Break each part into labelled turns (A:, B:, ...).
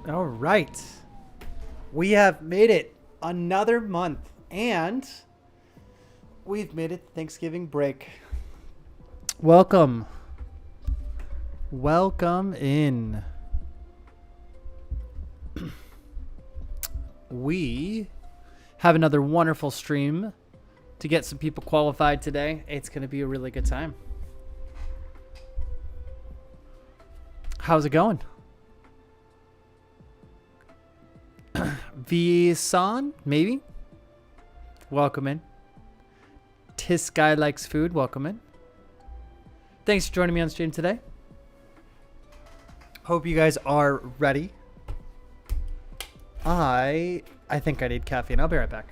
A: All right. We have made it another month and we've made it Thanksgiving break. Welcome. Welcome in. We have another wonderful stream to get some people qualified today. It's going to be a really good time. How's it going? V-san, maybe? Welcome in. Tis Guy Likes Food, welcome in. Thanks for joining me on stream today. Hope you guys are ready. I think I need caffeine. I'll be right back.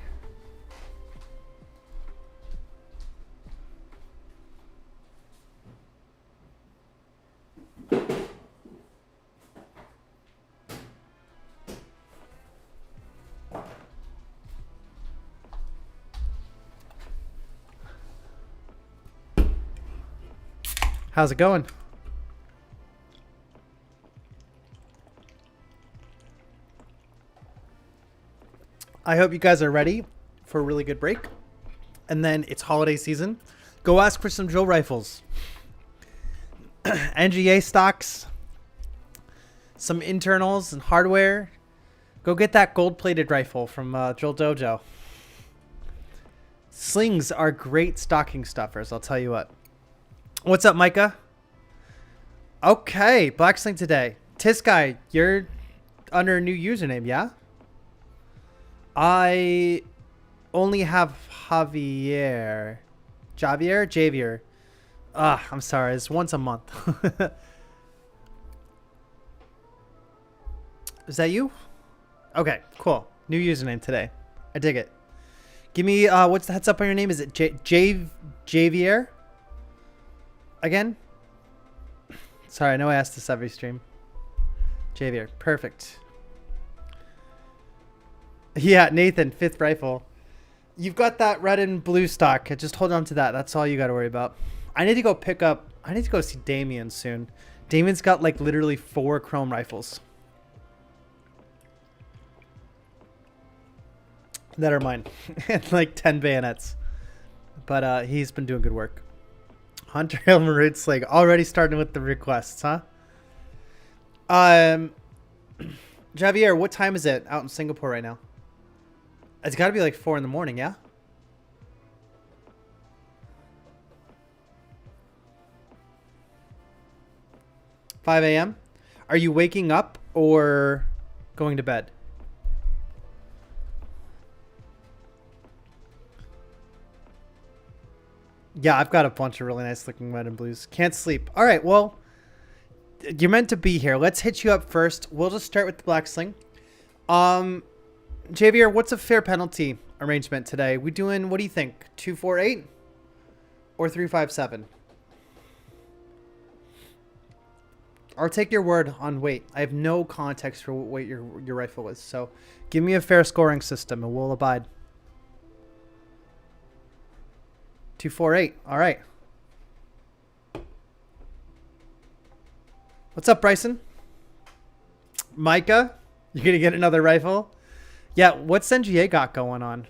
A: How's it going? I hope you guys are ready for a really good break. And then it's holiday season. Go ask for some drill rifles. NGA stocks. Some internals and hardware. Go get that gold-plated rifle from Drill Dojo. Slings are great stocking stuffers, I'll tell you what. What's up, Micah? Okay, Black Sling today. Tisky, you're under a new username, yeah? I only have Javier. Javier. I'm sorry. It's once a month. Is that you? Okay, cool. New username today. I dig it. Give me, what's the heads up on your name? Is it Javier? Again? Sorry, I know I asked this every stream. Javier, perfect. Yeah, Nathan, 5th rifle. You've got that red and blue stock. Just hold on to that. That's all you got to worry about. I need to go see Damien soon. Damien's got like literally 4 chrome rifles. That are mine. And like 10 bayonets. But he's been doing good work. Hunter Hill Maroon Sling. Already starting with the requests, huh? Javier, what time is it out in Singapore right now? It's got to be like 4 in the morning, yeah? $5 a.m.? Are you waking up or going to bed? Yeah, I've got a bunch of really nice looking red and blues. Can't sleep. All right, well, you're meant to be here. Let's hit you up first. We'll just start with the Black Sling. Javier, what's a fair penalty arrangement today? We doing, what do you think? 248 or 357? I'll take your word on weight. I have no context for what weight your rifle is. So give me a fair scoring system and we'll abide. 248. All right. What's up, Bryson? Micah, you gonna get another rifle? Yeah, what's NGA got going on?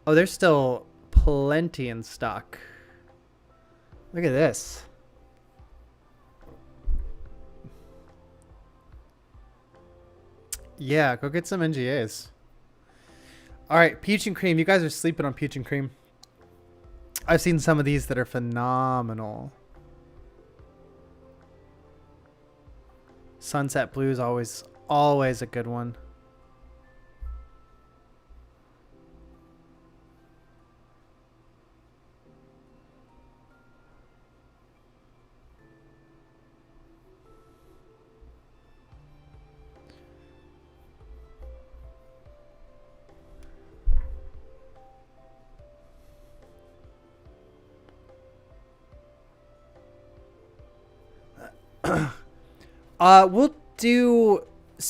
A: Oh, there's still plenty in stock. Look at this. Yeah, go get some NGAs. All right, Peach and Cream. You guys are sleeping on Peach and Cream. I've seen some of these that are phenomenal. Sunset Blue is always a good one.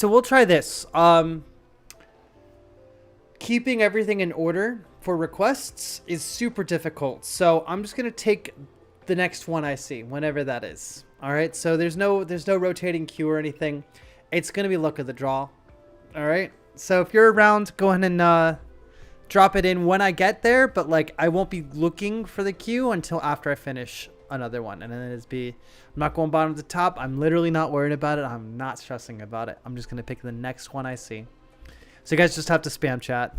A: We'll try this. Keeping everything in order for requests is super difficult. So I'm just going to take the next one I see, whenever that is. All right, so there's no rotating queue or anything. It's gonna be luck of the draw. All right, so if you're around, go ahead and drop it in when I get there. But like, I won't be looking for the queue until after I finish another one, and then I'm not going bottom to top. I'm literally not worried about it. I'm not stressing about it. I'm just gonna pick the next one I see. So you guys just have to spam chat.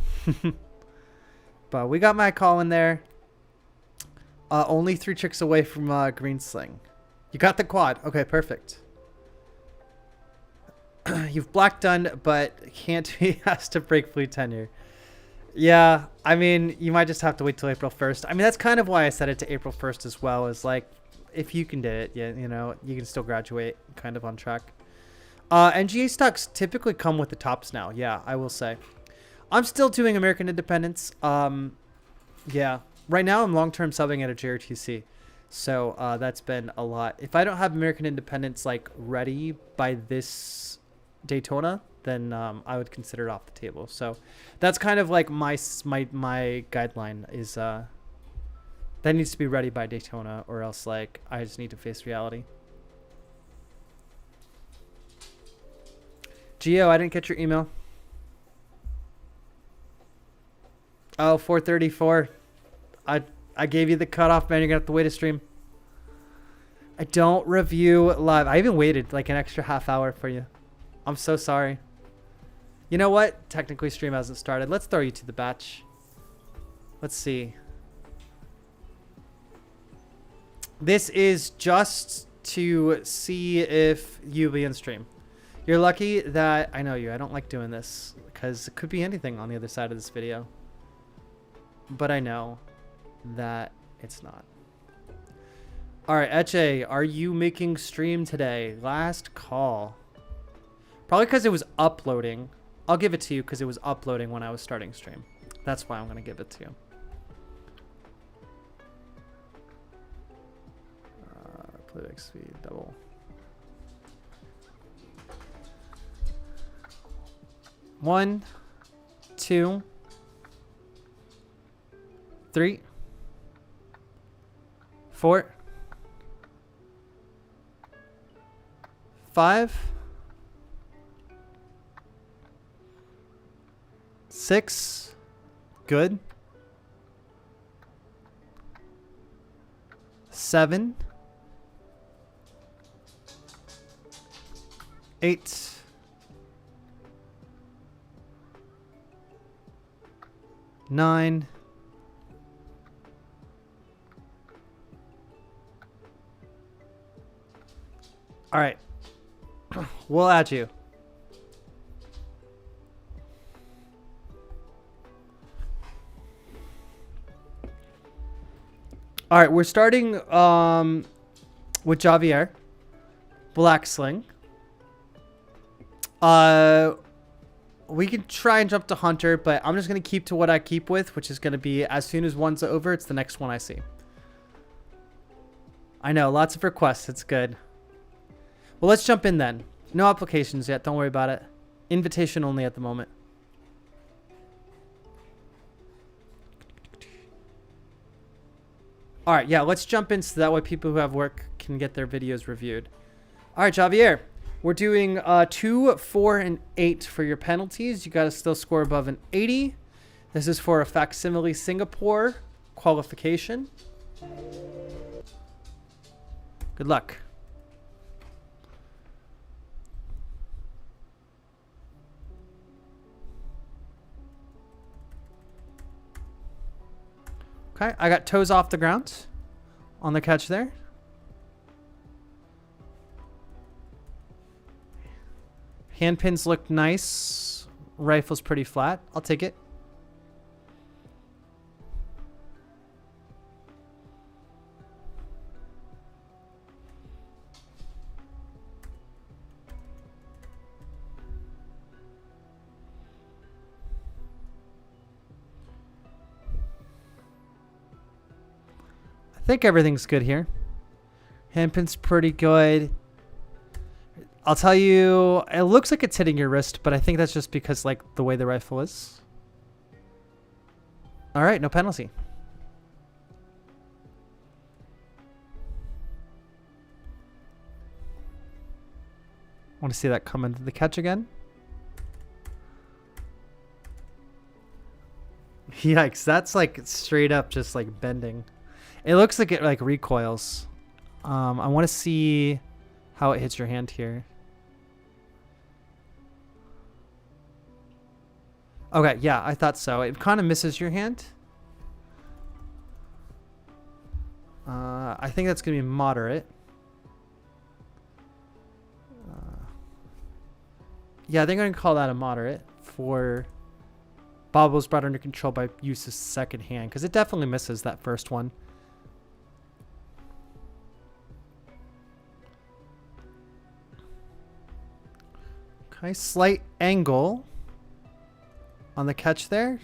A: But we got my call in there. Only 3 tricks away from green sling. You got the quad. Okay, perfect. You've black done, but can't be asked to break blue tenure. Yeah, I mean, you might just have to wait till April 1st. I mean, that's kind of why I set it to April 1st as well. Is like, if you can do it, yeah, you know, you can still graduate kind of on track. NGA stocks typically come with the tops now. Yeah, I will say. I'm still doing American Independence. Yeah. Right now, I'm long-term subbing at a JRTC. So that's been a lot. If I don't have American Independence like ready by this Daytona, then I would consider it off the table. So that's kind of like my guideline is that needs to be ready by Daytona, or else like I just need to face reality. Gio, I didn't get your email. Oh, 4:34. I gave you the cutoff, man. You're gonna have to wait a stream. I don't review live. I even waited like an extra half hour for you. I'm so sorry. You know what? Technically, stream hasn't started. Let's throw you to the batch. Let's see. This is just to see if you'll be in stream. You're lucky that I know you. I don't like doing this because it could be anything on the other side of this video. But I know that it's not. All right, Eche, are you making stream today? Last call. Probably because it was uploading. I'll give it to you because it was uploading when I was starting stream. That's why I'm going to give it to you. Playback speed, double. One, 2, 3, 4, 5, 6. Good. 7, 8, 9, 10. All right. We'll add you. All right, we're starting with Javier, black sling. We can try and jump to Hunter, but I'm just going to keep to what I keep with, which is going to be as soon as one's over, it's the next one I see. I know, lots of requests. It's good. Well, let's jump in then. No applications yet. Don't worry about it. Invitation only at the moment. All right, yeah, let's jump in so that way people who have work can get their videos reviewed. All right, Javier, we're doing 2, 4, and 8 for your penalties. You got to still score above an 80. This is for a facsimile Singapore qualification. Good luck. Okay, I got toes off the ground on the catch there. Handpins look nice. Rifle's pretty flat. I'll take it. I think everything's good here. Handpin's pretty good. I'll tell you, it looks like it's hitting your wrist, but I think that's just because like the way the rifle is. All right, no penalty. Want to see that come into the catch again? Yikes, that's like straight up just like bending. It looks like it like recoils. I want to see how it hits your hand here. Okay, yeah, I thought so. It kind of misses your hand. I think that's going to be moderate. Yeah, I think I'm going to call that a moderate for bobbles brought under control by use of second hand, because it definitely misses that first one. Okay, slight angle on the catch there.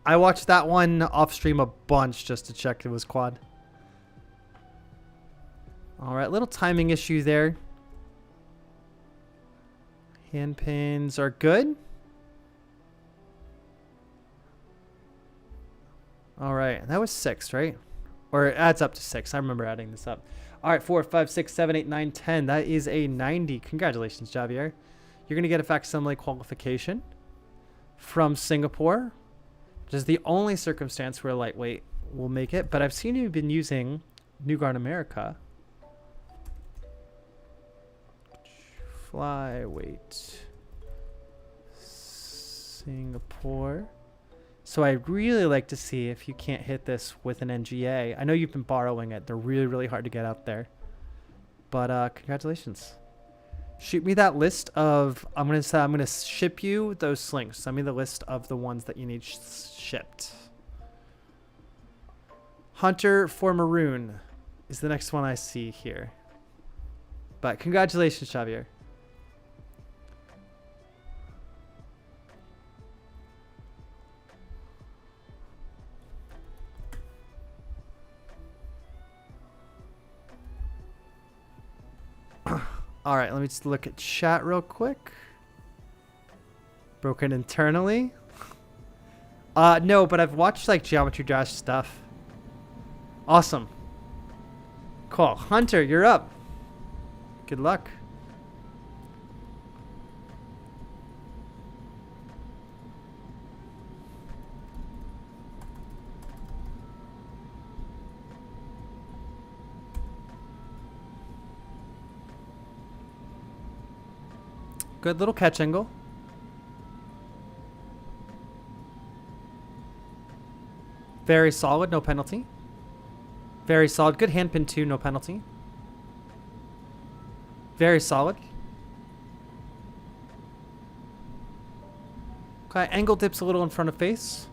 A: I watched that one off stream a bunch just to check it was quad. All right, little timing issue there. Hand pins are good. All right, that was 6, right? Or it adds up to 6. I remember adding this up. All right, 4, 5, 6, 7, 8, 9, 10. That is a 90. Congratulations, Javier. You're going to get a facsimile qualification from Singapore, which is the only circumstance where lightweight will make it. But I've seen you've been using New Guard America. Flyweight. Singapore. So I'd really like to see if you can't hit this with an NGA. I know you've been borrowing it. They're really, really hard to get out there. But congratulations. Shoot me that list of... I'm gonna ship you those slings. Send me the list of the ones that you need shipped. Hunter for Maroon is the next one I see here. But congratulations, Xavier. All right, let me just look at chat real quick. Broken internally. No, but I've watched like Geometry Dash stuff. Awesome. Cool. Hunter, you're up. Good luck. Good little catch angle. Very solid, no penalty. Very solid. Good hand pin too, no penalty. Very solid. Okay, angle dips a little in front of face.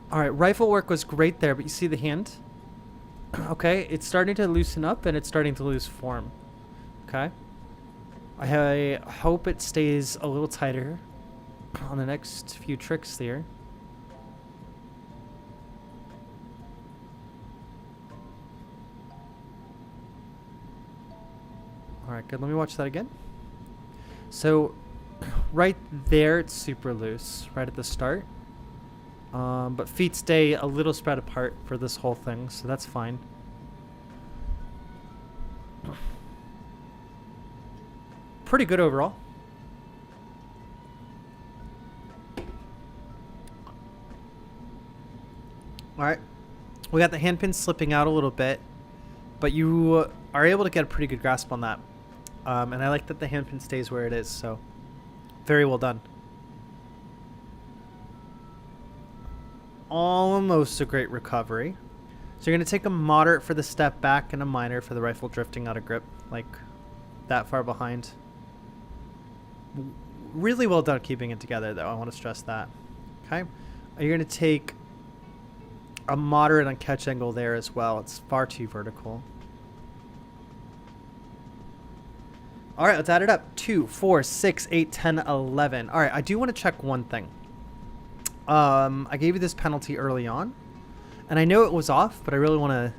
A: All right, rifle work was great there, but you see the hand? Okay, it's starting to loosen up and it's starting to lose form. Okay. I hope it stays a little tighter on the next few tricks there. All right, good. Let me watch that again. So right there, it's super loose right at the start. But feet stay a little spread apart for this whole thing, so that's fine. Pretty good overall. Alright. We got the hand pin slipping out a little bit, but you are able to get a pretty good grasp on that. And I like that the hand pin stays where it is, so very well done. Almost a great recovery. So you're going to take a moderate for the step back and a minor for the rifle drifting out of grip, like that far behind. Really well done keeping it together, though. I want to stress that. Okay. You're going to take a moderate on catch angle there as well. It's far too vertical. All right, let's add it up. 2, 4, 6, 8, 10, 11. All right, I do want to check one thing. I gave you this penalty early on, and I know it was off, but I really want to...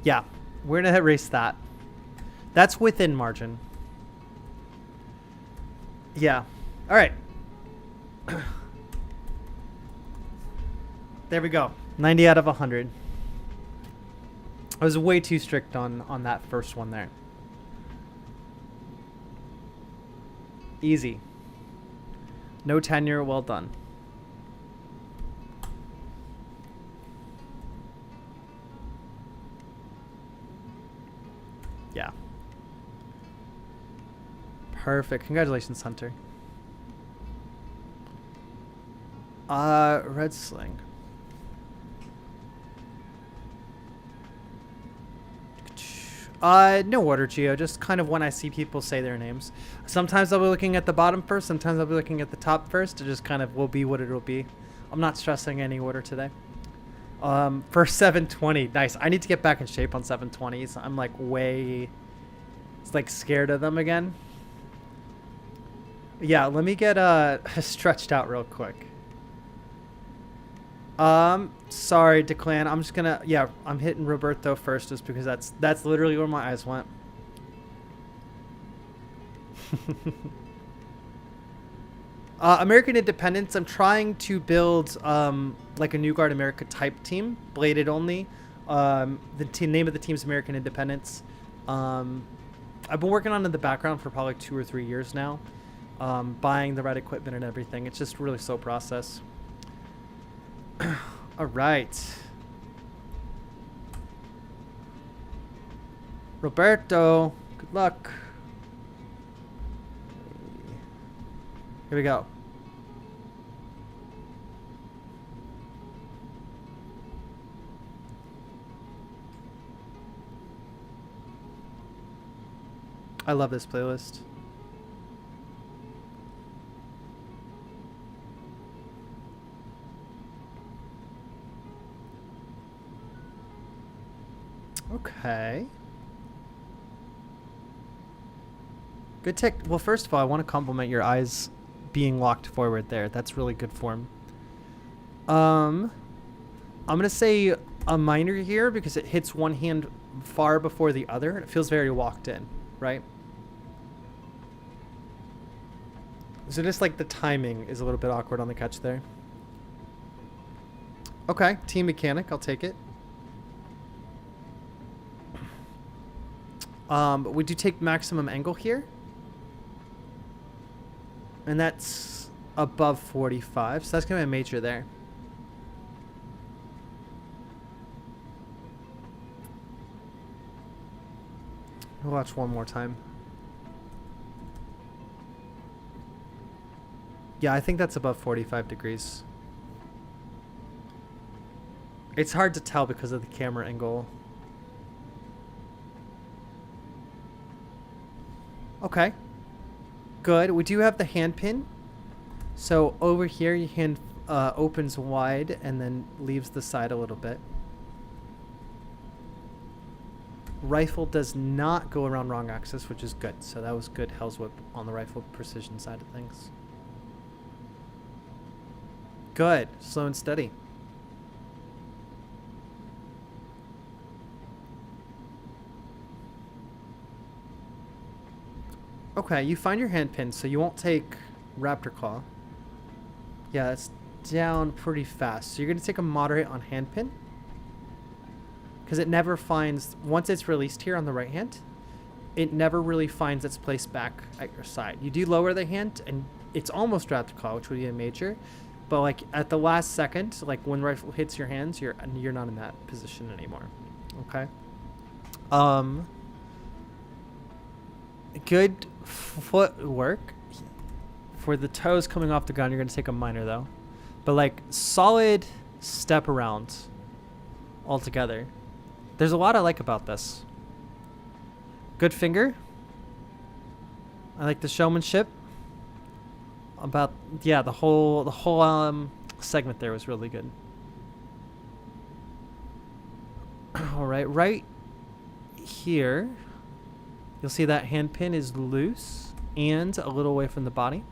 A: Yeah, we're going to erase that. That's within margin. Yeah. All right. There we go. 90 out of 100. I was way too strict on that first one there. Easy. No tenure. Well done. Yeah. Perfect. Congratulations, Hunter. Red Sling. No order, Geo. Just kind of when I see people say their names. Sometimes I'll be looking at the bottom first. Sometimes I'll be looking at the top first. It just kind of will be what it will be. I'm not stressing any order today. For 720. Nice. I need to get back in shape on 720s. I'm like it's like scared of them again. Yeah, let me get stretched out real quick. Sorry, Declan. I'm just gonna, yeah, I'm hitting Roberto first just because that's literally where my eyes went. American Independence. I'm trying to build like a New Guard America type team, bladed only. The name of the team's American Independence. I've been working on it in the background for probably 2 or 3 years now, buying the right equipment and everything. It's just a really slow process. All right. Roberto, good luck. Here we go. I love this playlist. Okay. Good tech. Well, first of all, I want to compliment your eyes being locked forward there. That's really good form. I'm going to say a minor here because it hits one hand far before the other. It feels very locked in, right? So just like the timing is a little bit awkward on the catch there. Okay, team mechanic. I'll take it. But we do take maximum angle here. And that's above 45. So that's going to be a major there. We'll watch one more time. Yeah, I think that's above 45 degrees. It's hard to tell because of the camera angle. Okay. Good. We do have the hand pin. So over here, your hand opens wide and then leaves the side a little bit. Rifle does not go around wrong axis, which is good. So that was good Hell's Whip on the rifle precision side of things. Good. Slow and steady. Okay, you find your hand pin, so you won't take Raptor Claw. Yeah, it's down pretty fast. So you're going to take a moderate on hand pin. Because it never finds, once it's released here on the right hand, it never really finds its place back at your side. You do lower the hand, and it's almost Raptor Claw, which would be a major. But like at the last second, like when rifle hits your hands, you're not in that position anymore. Okay. Good footwork. For the toes coming off the ground, you're going to take a minor though. But like solid step around altogether. There's a lot I like about this. Good finger. I like the showmanship. About, yeah, the whole segment there was really good. All right, right here, you'll see that hand pin is loose and a little away from the body.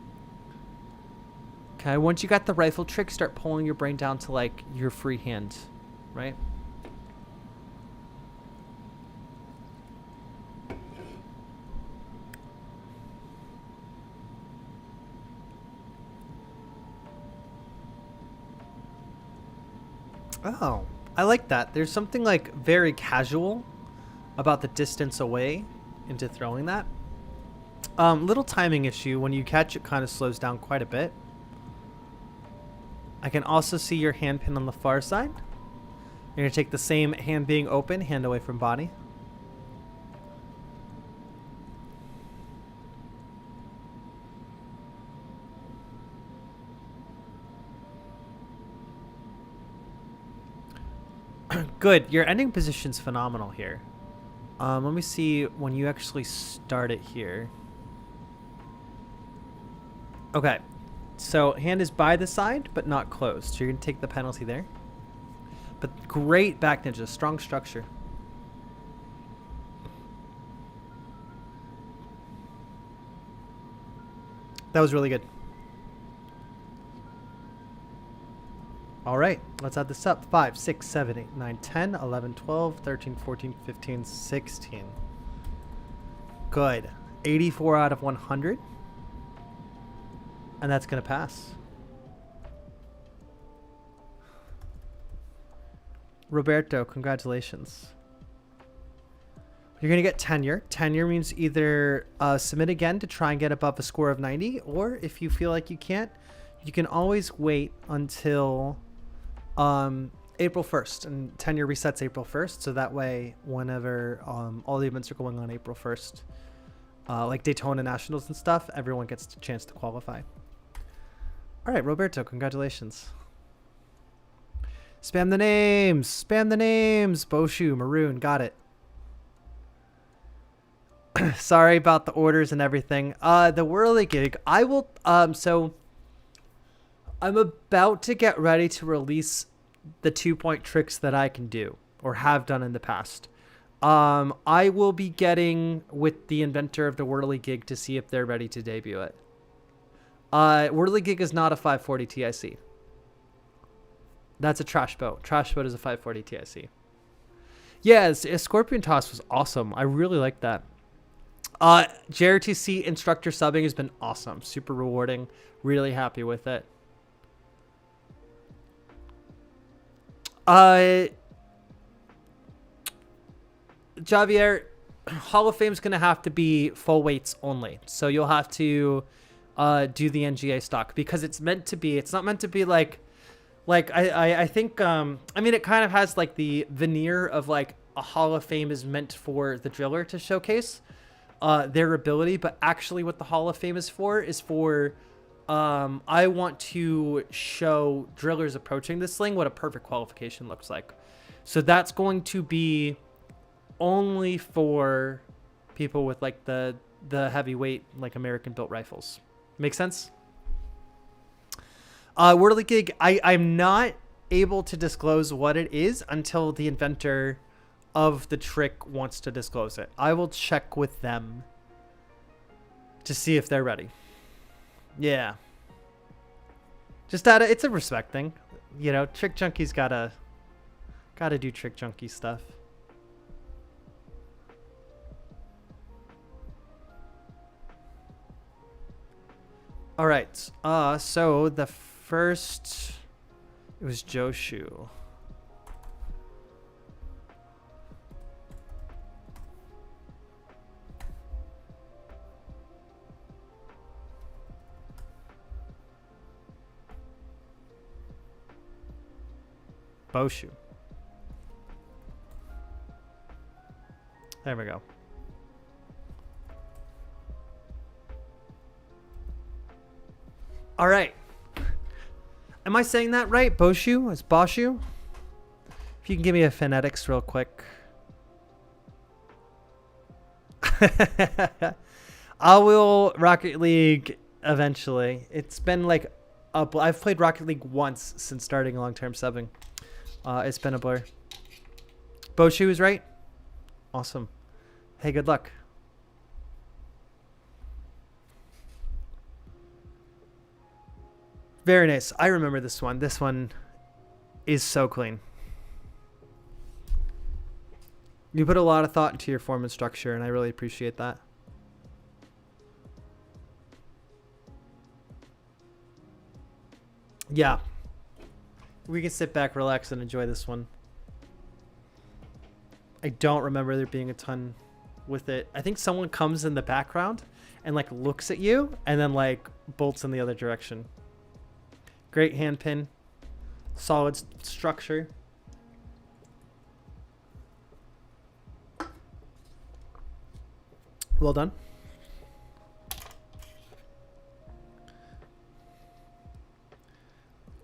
A: Okay, once you got the rifle trick, start pulling your brain down to like your free hand, right? Oh, I like that. There's something like very casual about the distance away into throwing that. Little timing issue. When you catch it, kind of slows down quite a bit. I can also see your hand pin on the far side. You're going to take the same hand being open, hand away from body. Good. Your ending position's phenomenal here. Let me see when you actually start it here. Okay. So hand is by the side, but not closed. So you're going to take the penalty there. But great back ninja. Strong structure. That was really good. All right, let's add this up. 5, 6, 7, 8, 9, 10, 11, 12, 13, 14, 15, 16. Good. 84 out of 100. And that's going to pass. Roberto, congratulations. You're going to get tenure. Tenure means either submit again to try and get above a score of 90, or if you feel like you can't, you can always wait until April 1st, and tenure resets April 1st. So that way, whenever all the events are going on April 1st, like Daytona Nationals and stuff, everyone gets a chance to qualify. All right, Roberto, congratulations. Spam the names. Spam the names. Boshu, Maroon, got it. Sorry about the orders and everything. The Whirly gig, I will, so I'm about to get ready to release the 2-point tricks that I can do or have done in the past. I will be getting with the inventor of the Whirly gig to see if they're ready to debut it. Whirly gig is not a 540 TIC. That's a trash boat. Trash boat is a 540 TIC. Yeah, Scorpion Toss was awesome. I really like that. JRTC instructor subbing has been awesome. Super rewarding. Really happy with it. Javier, Hall of Fame's going to have to be full weights only. So you'll have to do the NGA stock because it's meant to be. It's not meant to be like I think, I mean, it kind of has like the veneer of like a Hall of Fame is meant for the driller to showcase their ability, but actually what the Hall of Fame is for I want to show drillers approaching the sling what a perfect qualification looks like. So that's going to be only for people with like the heavyweight, like American built rifles. Make sense? Whirly gig, I'm not able to disclose what it is until the inventor of the trick wants to disclose it. I will check with them to see if they're ready. Yeah. Just it's a respect thing. You know, Trick Junkie's gotta do Trick Junkie stuff. All right. So the first, it was Joshu. Boshu. There we go. All right. Am I saying that right? Boshu? It's Boshu? If you can give me a phonetics real quick. I will Rocket League eventually. It's been like I've played Rocket League once since starting long-term subbing. It's been a blur. Boshu is right. Awesome. Hey, good luck. Very nice. I remember this one. This one is so clean. You put a lot of thought into your form and structure, and I really appreciate that. Yeah. We can sit back, relax, and enjoy this one. I don't remember there being a ton with it. I think someone comes in the background and like looks at you and then like bolts in the other direction. Great hand pin. Solid structure. Well done.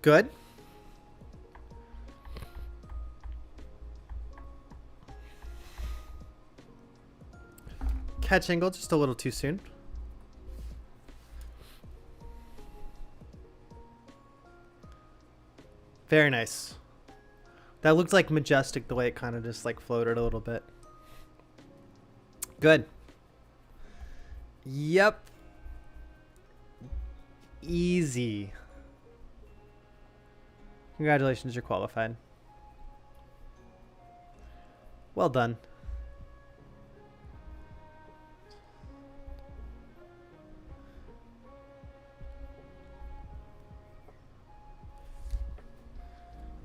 A: Good. Catch angle just a little too soon. Very nice. That looked like majestic the way it kind of just like floated a little bit. Good. Yep. Easy. Congratulations, you're qualified. Well done.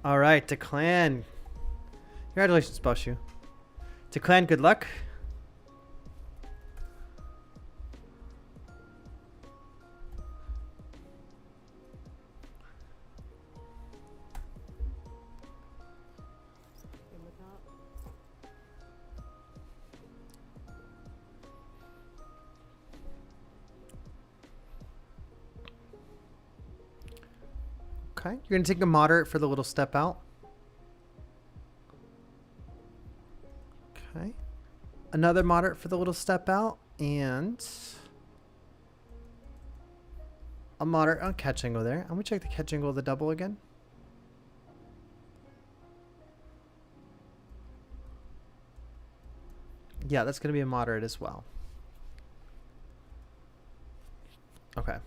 A: All right, to clan. Congratulations, Boshu. To clan, good luck. Okay, you're going to take a moderate for the little step out. Okay. Another moderate for the little step out. And a moderate on catch angle there. I'm going to check the catch angle of the double again. Yeah, that's going to be a moderate as well. Okay.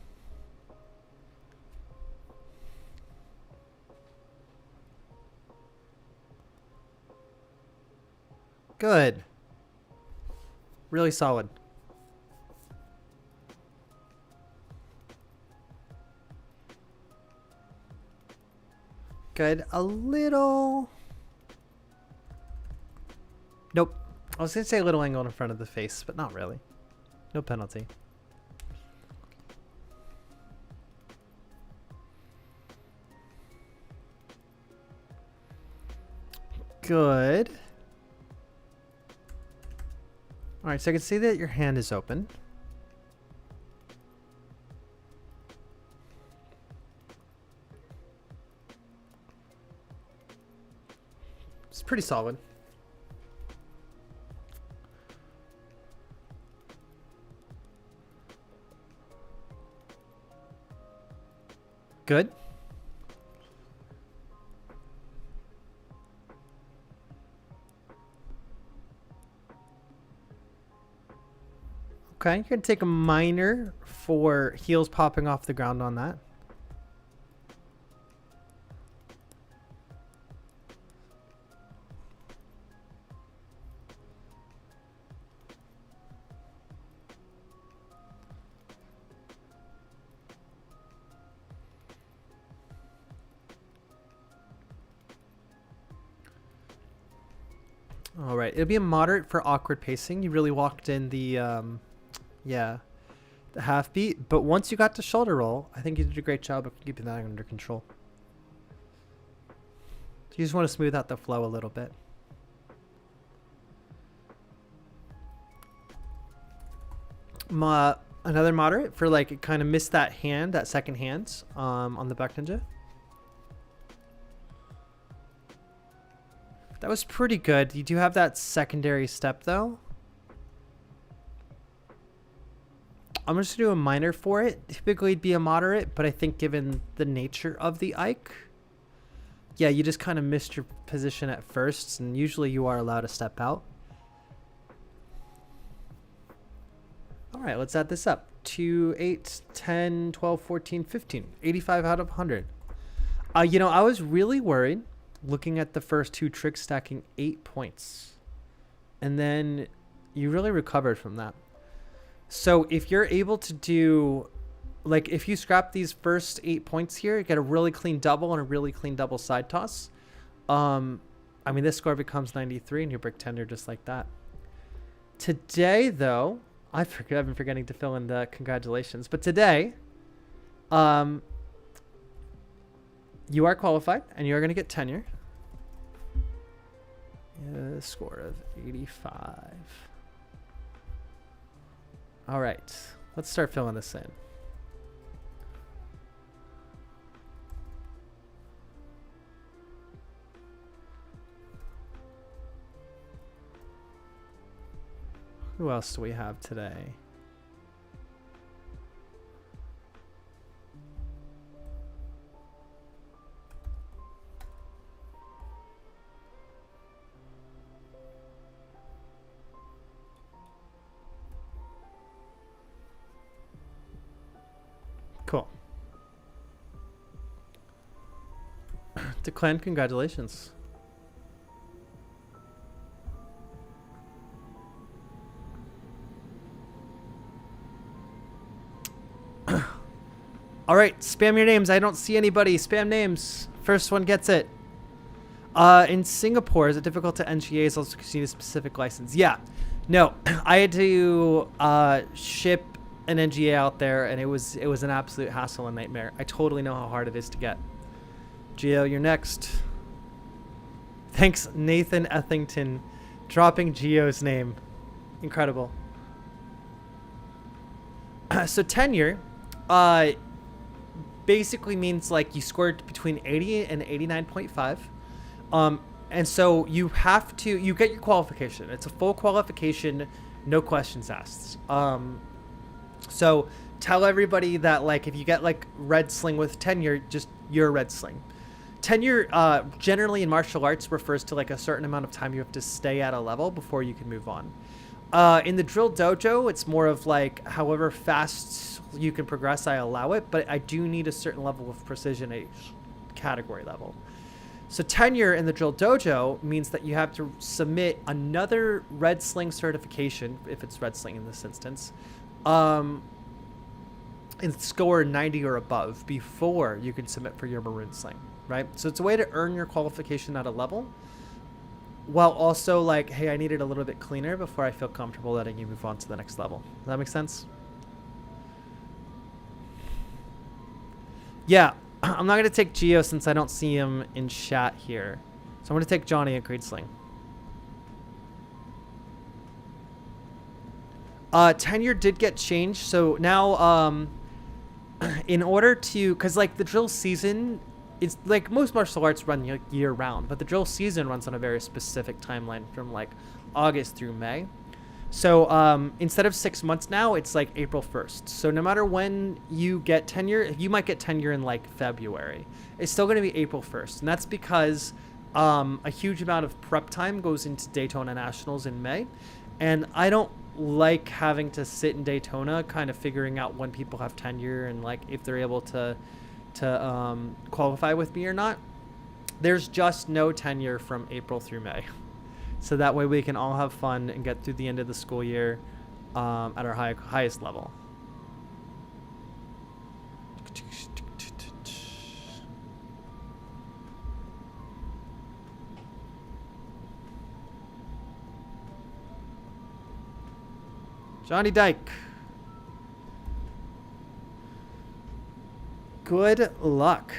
A: Good. Really solid. Good. A little... Nope. I was going to say a little angle in front of the face, but not really. No penalty. Good. All right, so I can see that your hand is open. It's pretty solid. Good. Okay, you're going to take a minor for heels popping off the ground on that. All right, it'll be a moderate for awkward pacing. You really walked in the... yeah, the half beat. But once you got to shoulder roll, I think you did a great job of keeping that under control. You just want to smooth out the flow a little bit. Another moderate for like it kind of missed that hand, that second hand on the back ninja. That was pretty good. You do have that secondary step though. I'm just going to do a minor for it. Typically it'd be a moderate, but I think given the nature of the Ike, yeah, you just kind of missed your position at first, and usually you are allowed to step out. All right, let's add this up. 2, 8, 10, 12, 14, 15. 85 out of 100. You know, I was really worried looking at the first two tricks stacking 8 points. And then you really recovered from that. So if you're able to do like if you scrap these first 8 points here, you get a really clean double and a really clean double side toss. I mean, this score becomes 93 and you break tenure just like that. Today, though, I've been forgetting to fill in the congratulations, but today, you are qualified and you are going to get tenure. A score of 85. All right, let's start filling this in. Who else do we have today? Cool. Declan, congratulations. All right, spam your names. I don't see anybody. Spam names. First one gets it. In Singapore, is it difficult to NGAs also because you need a specific license? Yeah. No, I had to ship an NGA out there, and it was an absolute hassle and nightmare. I totally know how hard it is to get. Gio, you're next. Thanks, Nathan Ethington, dropping Gio's name. Incredible. So tenure, basically means like you scored between 80 and 89.5. And so you get your qualification. It's a full qualification, no questions asked. So tell everybody that like if you get like red sling with tenure, just you're a red sling. Tenure generally in martial arts refers to like a certain amount of time you have to stay at a level before you can move on. In the Drill Dojo, it's more of like however fast you can progress, I allow it, but I do need a certain level of precision at each category level. So tenure in the Drill Dojo means that you have to submit another red sling certification, if it's red sling in this instance, and score 90 or above before you can submit for your maroon sling, right? So it's a way to earn your qualification at a level, while also like, hey, I need it a little bit cleaner before I feel comfortable letting you move on to the next level. Does that make sense? Yeah, I'm not going to take Gio since I don't see him in chat here. So I'm going to take Johnny at Grade Sling. Tenure did get changed. So now, in order to, because like the drill season, it's like most martial arts run year round, but the drill season runs on a very specific timeline from like August through May. So instead of 6 months now, it's like April 1st. So no matter when you get tenure, you might get tenure in like February. It's still going to be April 1st. And that's because a huge amount of prep time goes into Daytona Nationals in May. And I don't like having to sit in Daytona kind of figuring out when people have tenure and like if they're able to qualify with me or not. There's just no tenure from April through May. So that way we can all have fun and get through the end of the school year at our highest level. Johnny Dyke. Good luck.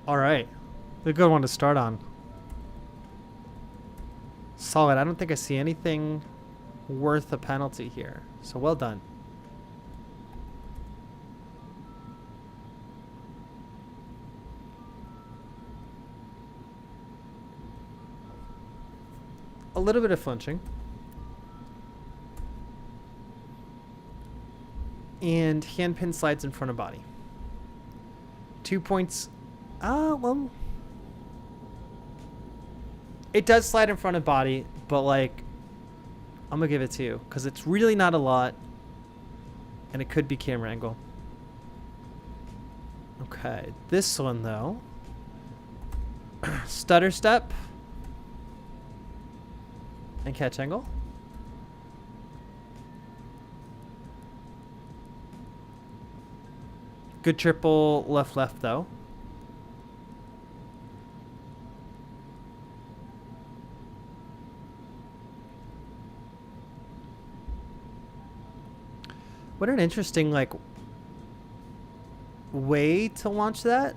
A: All right. A good one to start on. Solid. I don't think I see anything worth a penalty here. So well done. A little bit of flinching. And hand pin slides in front of body. 2 points. Well, it does slide in front of body, but like, I'm gonna give it to you because it's really not a lot, and it could be camera angle. Okay, this one though. Stutter step and catch angle. Good triple left though. What an interesting like way to launch that.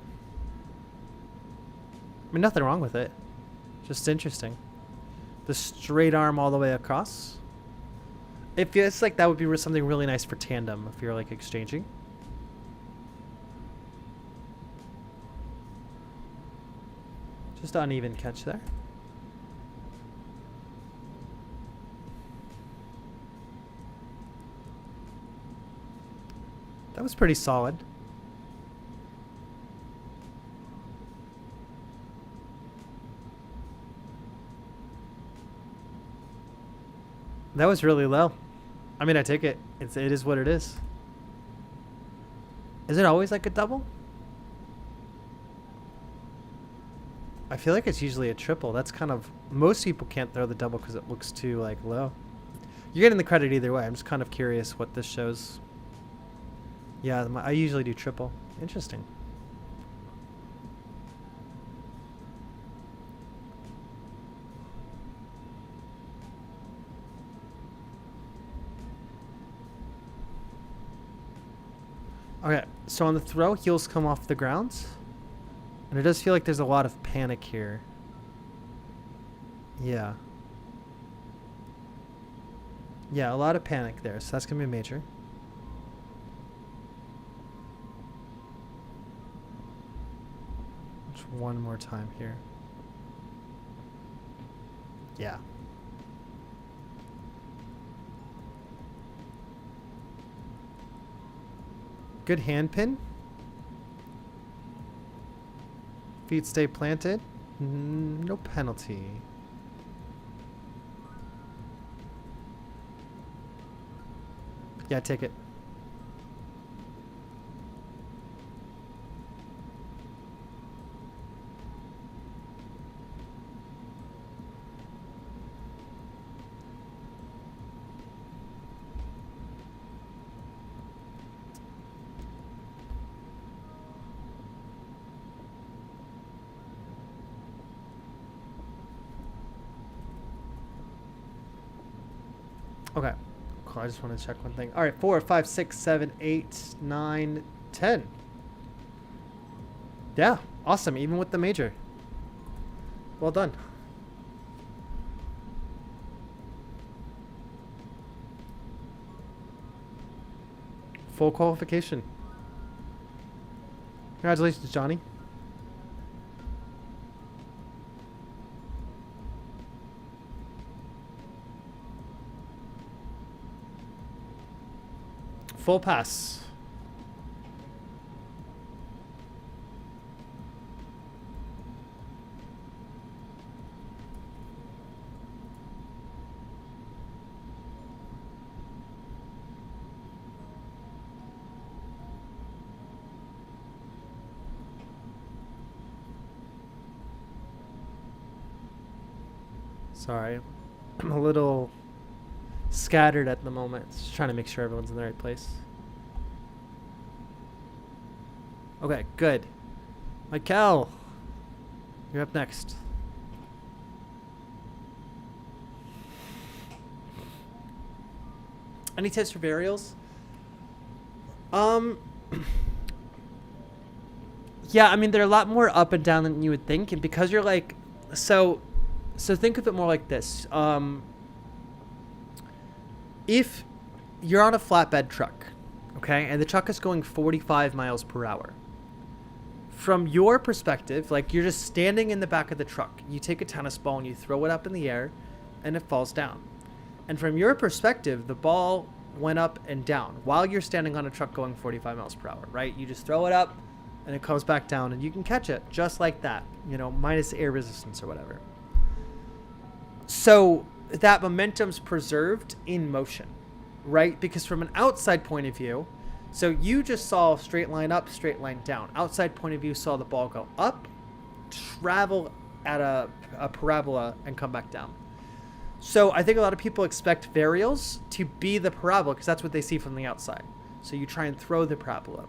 A: I mean, nothing wrong with it. Just interesting. The straight arm all the way across. It feels like that would be something really nice for tandem if you're like exchanging. Just uneven catch there. That was pretty solid. That was really low. I mean, I take it. It is what it is. Is it always like a double? I feel like it's usually a triple. That's kind of... Most people can't throw the double because it looks too, like, low. You're getting the credit either way. I'm just kind of curious what this shows. Yeah, I usually do triple. Interesting. Okay, so on the throw, heels come off the ground. And it does feel like there's a lot of panic here. Yeah. Yeah, a lot of panic there, so that's going to be major. Just one more time here. Yeah. Good hand pin. Feet stay planted. No penalty. Yeah, take it. Okay. Cool. I just want to check one thing. All right. 4, 5, 6, 7, 8, 9, 10. Yeah. Awesome. Even with the major. Well done. Full qualification. Congratulations, Johnny. Full pass. Sorry, I'm a little scattered at the moment. Just trying to make sure everyone's in the right place. Okay, good. Michael, you're up next. Any tips for burials? Yeah, I mean, they're a lot more up and down than you would think. And because you're like, so think of it more like this. If you're on a flatbed truck, okay, and the truck is going 45 miles per hour, from your perspective, like you're just standing in the back of the truck, you take a tennis ball and you throw it up in the air and it falls down. And from your perspective, the ball went up and down while you're standing on a truck going 45 miles per hour, right? You just throw it up and it comes back down and you can catch it just like that, you know, minus air resistance or whatever. So that momentum's preserved in motion, right? Because from an outside point of view, So you just saw straight line up, straight line down. Outside point of view saw the ball go up, travel at a parabola, and come back down. So I think a lot of people expect varials to be the parabola because that's what they see from the outside. So you try and throw the parabola.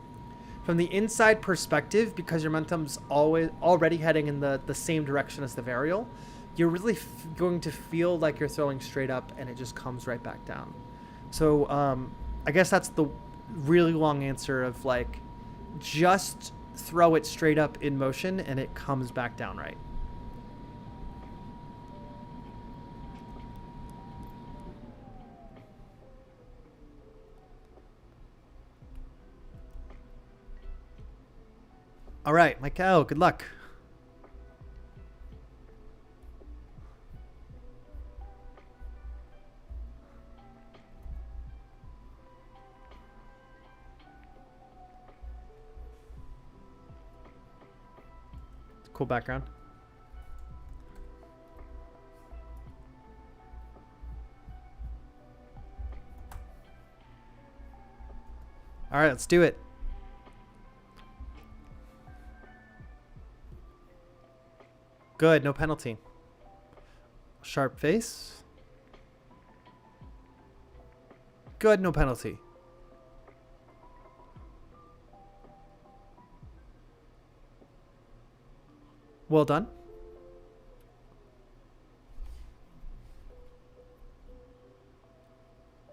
A: From the inside perspective, because your momentum's already heading in the same direction as the varial, you're really going to feel like you're throwing straight up and it just comes right back down. So I guess that's the really long answer of like, just throw it straight up in motion and it comes back down right. All right, Michael, good luck. Cool background. All right, let's do it. Good, no penalty. Sharp face. Good, no penalty. Well done.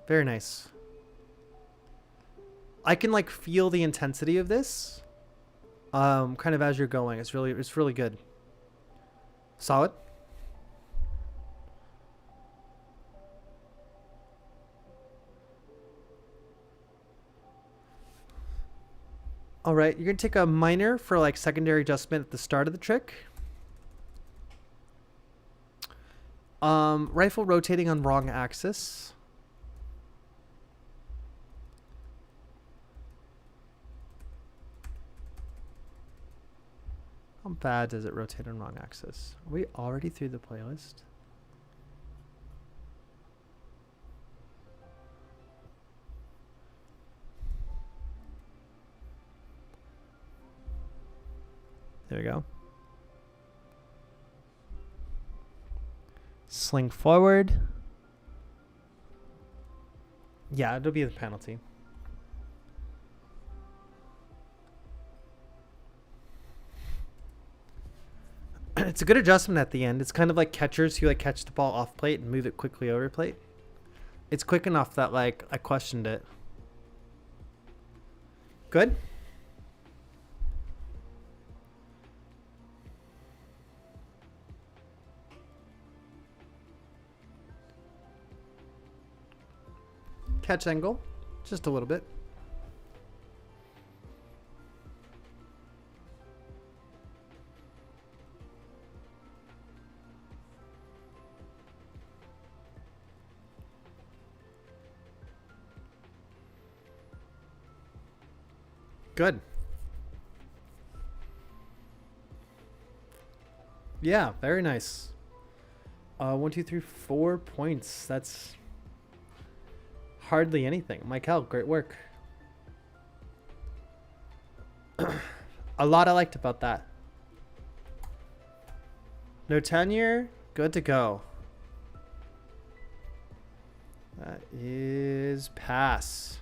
A: Very nice. I can like feel the intensity of this kind of as you're going. It's really good. Solid. All right, you're gonna take a minor for like secondary adjustment at the start of the trick. Rifle rotating on wrong axis. How bad does it rotate on wrong axis? Are we already through the playlist? There we go. Sling forward. Yeah, it'll be the penalty. It's a good adjustment at the end. It's kind of like catchers who like catch the ball off plate and move it quickly over plate. It's quick enough that like I questioned it. Good. Catch angle, just a little bit. Good. Yeah, very nice. 1, 2, 3, 4 points. That's hardly anything. Michael, great work. A lot I liked about that. No tenure. Good to go. That is pass.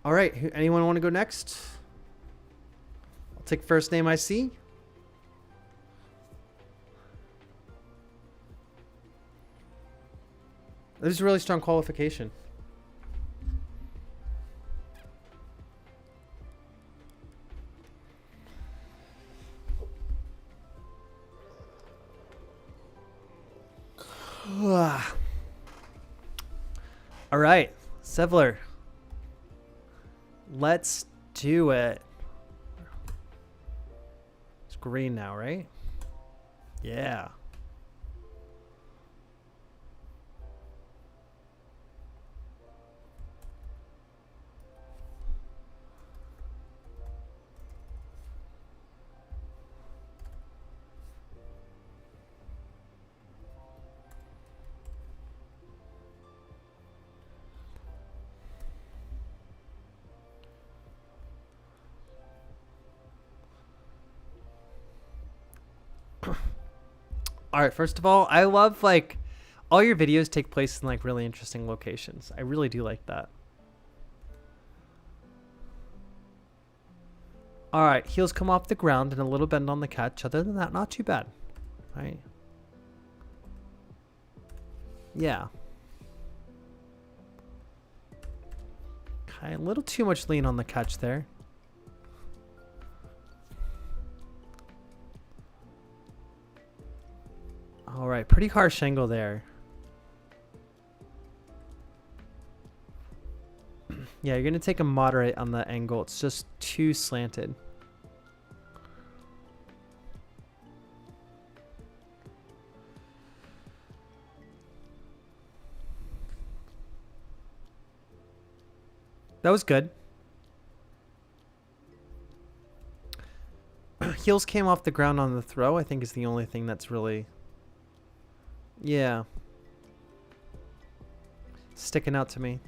A: All right. Anyone want to go next? I'll take first name I see. This is a really strong qualification. All right, Sevler. Let's do it. It's green now, right? Yeah. All right, first of all, I love like all your videos take place in like really interesting locations. I really do like that. All right, heels come off the ground and a little bend on the catch. Other than that, not too bad. Right? Yeah. Okay, a little too much lean on the catch there. All right, pretty harsh angle there. Yeah, you're going to take a moderate on the angle. It's just too slanted. That was good. Heels came off the ground on the throw, I think is the only thing that's really... Yeah. Sticking out to me.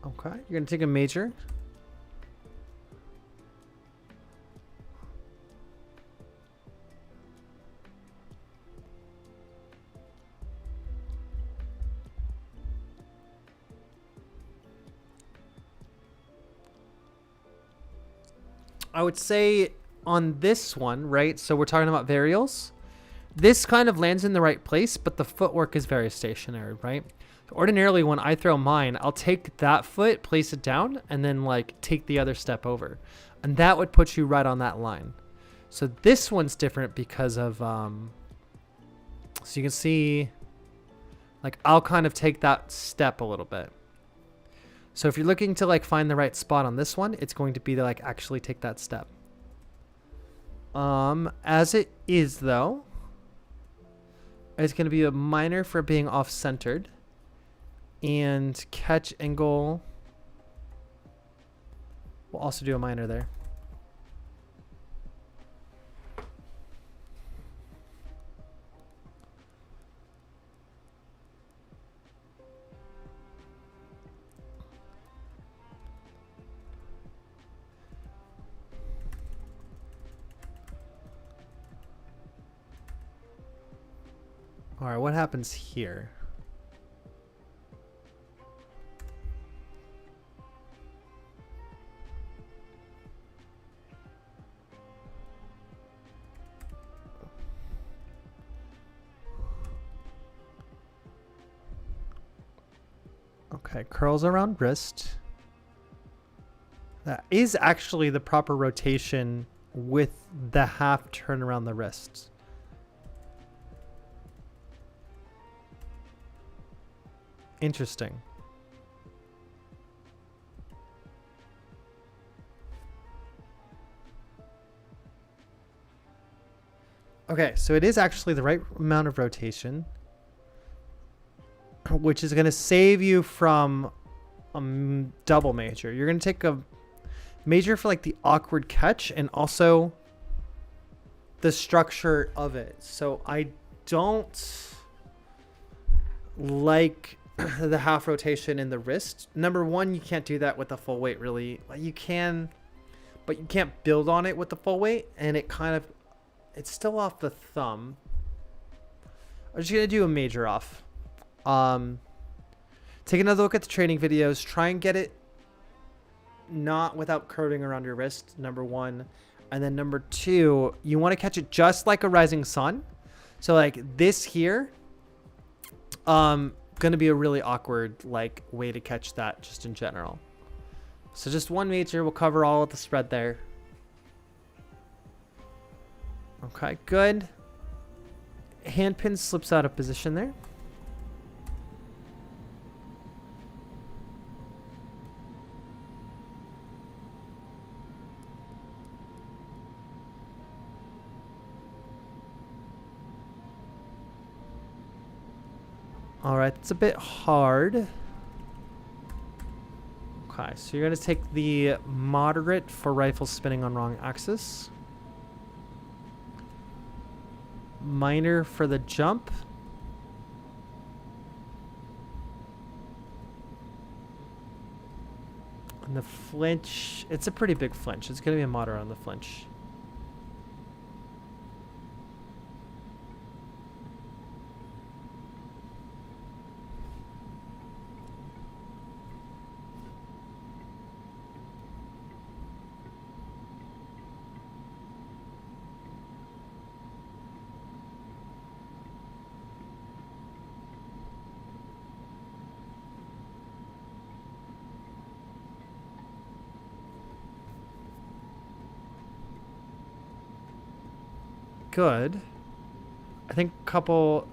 A: Okay, you're going to take a major. I would say on this one, right? So we're talking about varials. This kind of lands in the right place, but the footwork is very stationary, right? Ordinarily, when I throw mine, I'll take that foot, place it down, and then like take the other step over. And that would put you right on that line. So this one's different because of, so you can see, like I'll kind of take that step a little bit. So if you're looking to like find the right spot on this one, it's going to be to like actually take that step. As it is though, it's going to be a minor for being off-centered. And catch angle, we'll also do a minor there. All right, what happens here? Okay, curls around wrist. That is actually the proper rotation with the half turn around the wrist. Interesting. Okay, so it is actually the right amount of rotation, which is going to save you from a double major. You're going to take a major for like the awkward catch and also the structure of it. So I don't like the half rotation in the wrist. Number one, you can't do that with the full weight really. You can, but you can't build on it with the full weight, and it kind of, it's still off the thumb. I'm just going to do a major off. Take another look at the training videos. Try and get it not without curving around your wrist, number one. And then number two, you want to catch it just like a rising sun. So like this here, going to be a really awkward like way to catch that just in general. So just one major will cover all of the spread there. Okay, good. Handpin slips out of position there. All right, it's a bit hard. Okay, so you're going to take the moderate for rifle spinning on wrong axis. Minor for the jump. On the flinch, it's a pretty big flinch. It's going to be a moderate on the flinch. Good. I think a couple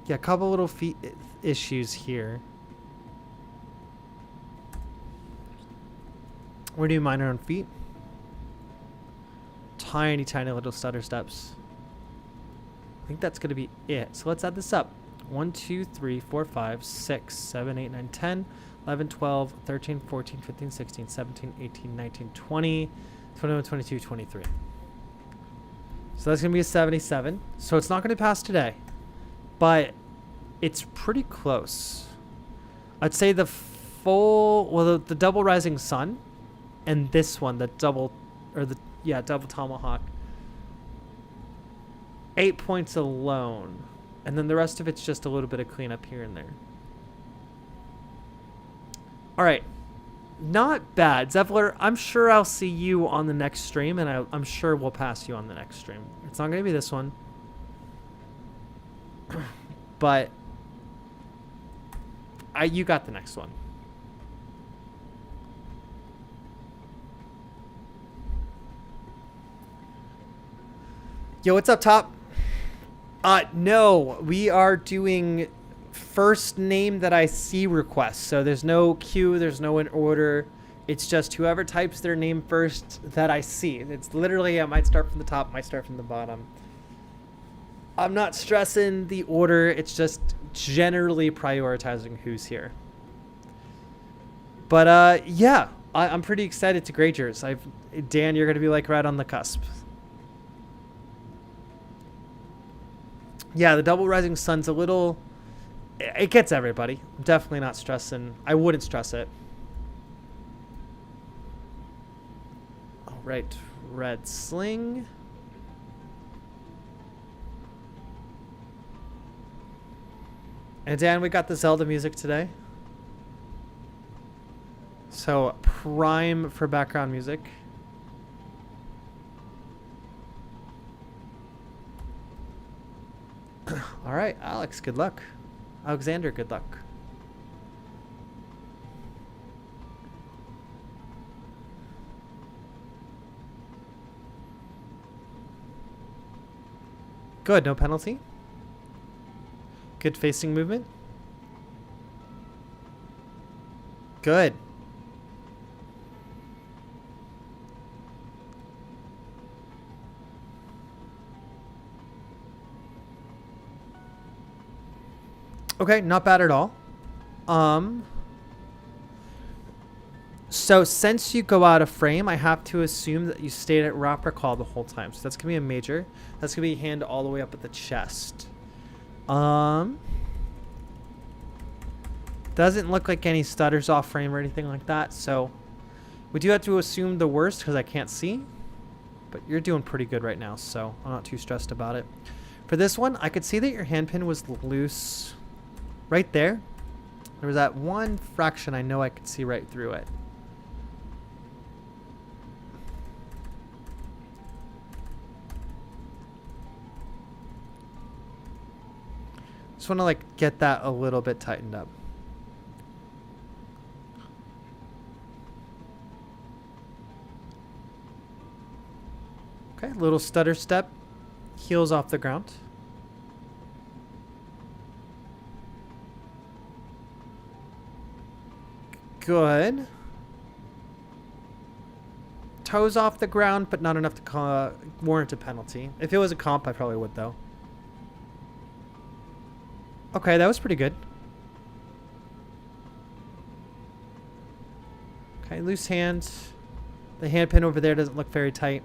A: little feet issues here. We're doing minor on feet. Tiny, tiny little stutter steps. I think that's going to be it. So let's add this up. 1, 2, 3, 4, 5, 6, 7, 8, 9, 10, 11, 12, 13, 14, 15, 16, 17, 18, 19, 20, 21, 22, 23. So that's going to be a 77. So it's not going to pass today, but it's pretty close. I'd say the the double rising sun and this one, the double tomahawk, 8 points alone. And then the rest of it's just a little bit of cleanup here and there. All right. Not bad. Zevler, I'm sure I'll see you on the next stream, and I'm sure we'll pass you on the next stream. It's not going to be this one. But you got the next one. Yo, what's up, Top? No, we are doing first name that I see requests. So there's no queue, there's no in order. It's just whoever types their name first that I see. It's literally, I might start from the top, might start from the bottom. I'm not stressing the order. It's just generally prioritizing who's here. But yeah, I'm pretty excited to grade yours. Dan, you're going to be like right on the cusp. Yeah, the double rising sun's a little... It gets everybody. I'm definitely not stressing. I wouldn't stress it. All right, red sling. And Dan, we got the Zelda music today. So prime for background music. All right, Alex, good luck. Alexander, good luck. Good, no penalty. Good facing movement. Good. Okay, not bad at all. So since you go out of frame, I have to assume that you stayed at rapper call the whole time. So that's gonna be a major. That's gonna be hand all the way up at the chest. Doesn't look like any stutters off frame or anything like that. So we do have to assume the worst because I can't see. But you're doing pretty good right now, so I'm not too stressed about it. For this one, I could see that your hand pin was loose right there. There was that one fraction I know I could see right through it. Just want to like get that a little bit tightened up. Okay, little stutter step, heels off the ground. Good. Toes off the ground, but not enough to warrant a penalty. If it was a comp, I probably would, though. Okay, that was pretty good. Okay, loose hand. The hand pin over there doesn't look very tight.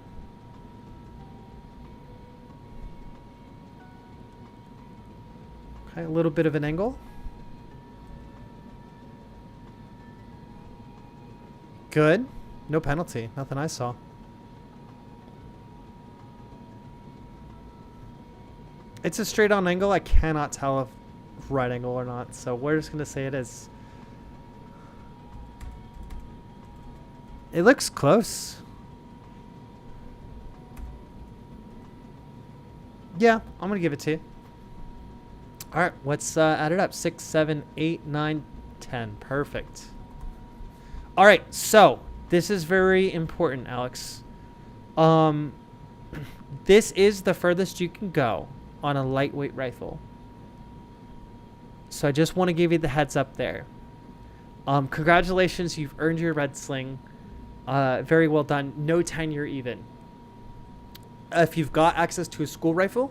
A: Okay, a little bit of an angle. Good. No penalty. Nothing I saw. It's a straight on angle. I cannot tell if right angle or not. So we're just going to say it is. It looks close. Yeah, I'm going to give it to you. All right, let's add it up. 6, 7, 8, 9, 10. Perfect. All right, so this is very important, Alex. This is the furthest you can go on a lightweight rifle. So I just want to give you the heads up there. Congratulations, you've earned your red sling. Very well done. No tenure even. If you've got access to a school rifle,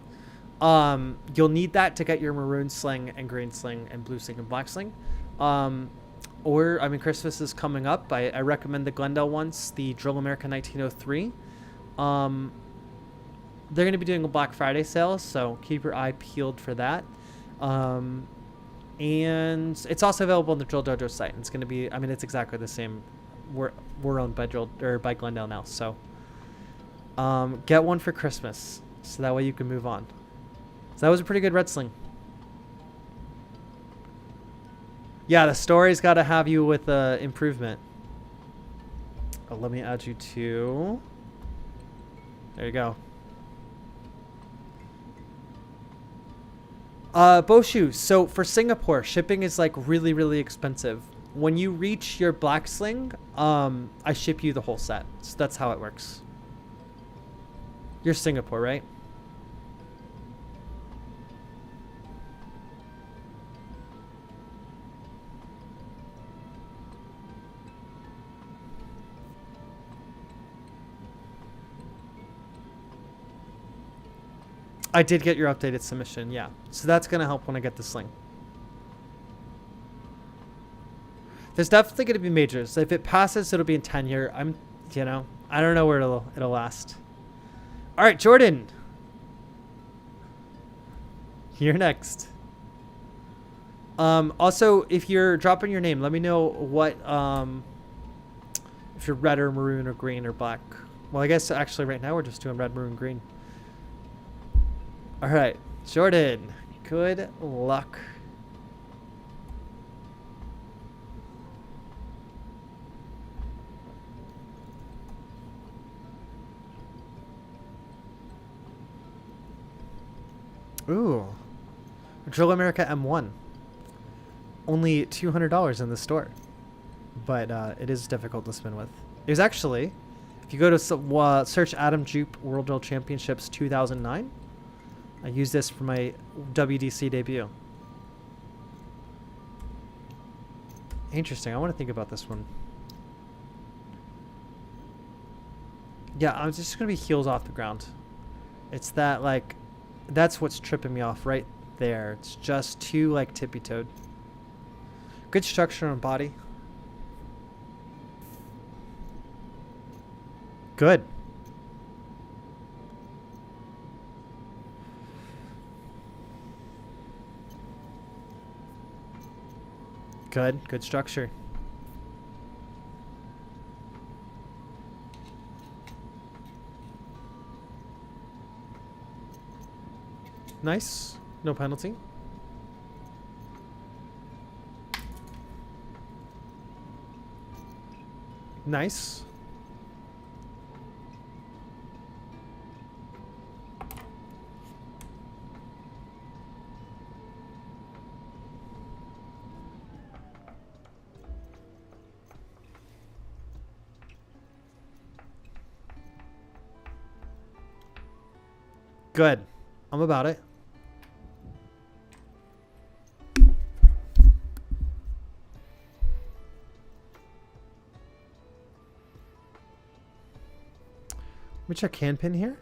A: you'll need that to get your maroon sling and green sling and blue sling and black sling. Or, I mean, Christmas is coming up. I recommend the Glendale ones, the Drill America 1903. They're going to be doing a Black Friday sale, so keep your eye peeled for that. And it's also available on the Drill Dojo site. It's going to be, I mean, it's exactly the same. We're owned by by Glendale now, so get one for Christmas, so that way you can move on. So that was a pretty good red sling. Yeah, the story's got to have you with improvement. Oh, let me add you to. There you go. Bow shoes. So for Singapore, shipping is like really, really expensive. When you reach your black sling, I ship you the whole set. So that's how it works. You're Singapore, right? I did get your updated submission, yeah. So that's going to help when I get the sling. There's definitely going to be majors. If it passes, it'll be in tenure. I don't know where it'll last. All right, Jordan. You're next. Also, if you're dropping your name, let me know what, if you're red or maroon or green or black. Well, I guess actually right now we're just doing red, maroon, green. All right, Jordan, good luck. Ooh, Drill America M1. Only $200 in the store, but it is difficult to spin with. It was actually, if you go to search Adam Jupe World Drill Championships 2009, I used this for my WDC debut. Interesting. I want to think about this one. Yeah, I'm just going to be heels off the ground. It's that, like, that's what's tripping me off right there. It's just too, like, tippy-toed. Good structure on body. Good. Good structure. Nice. No penalty. Nice. Good. I'm about it. Let me check hand pin here.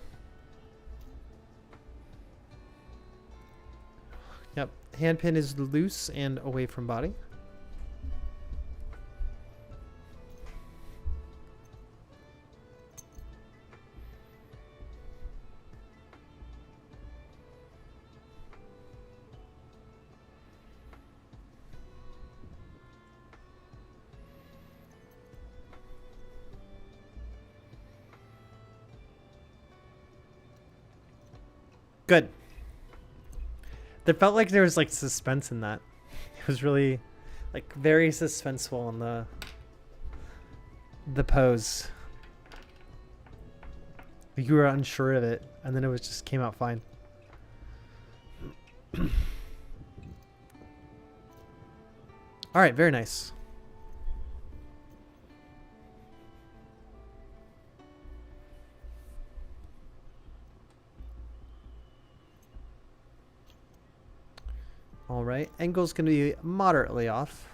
A: Yep. Hand pin is loose and away from body. Good. There felt like there was like suspense in that. It was really like very suspenseful in the pose. You were unsure of it, and then it was just came out fine. All right, very nice. All right, angle's going to be moderately off.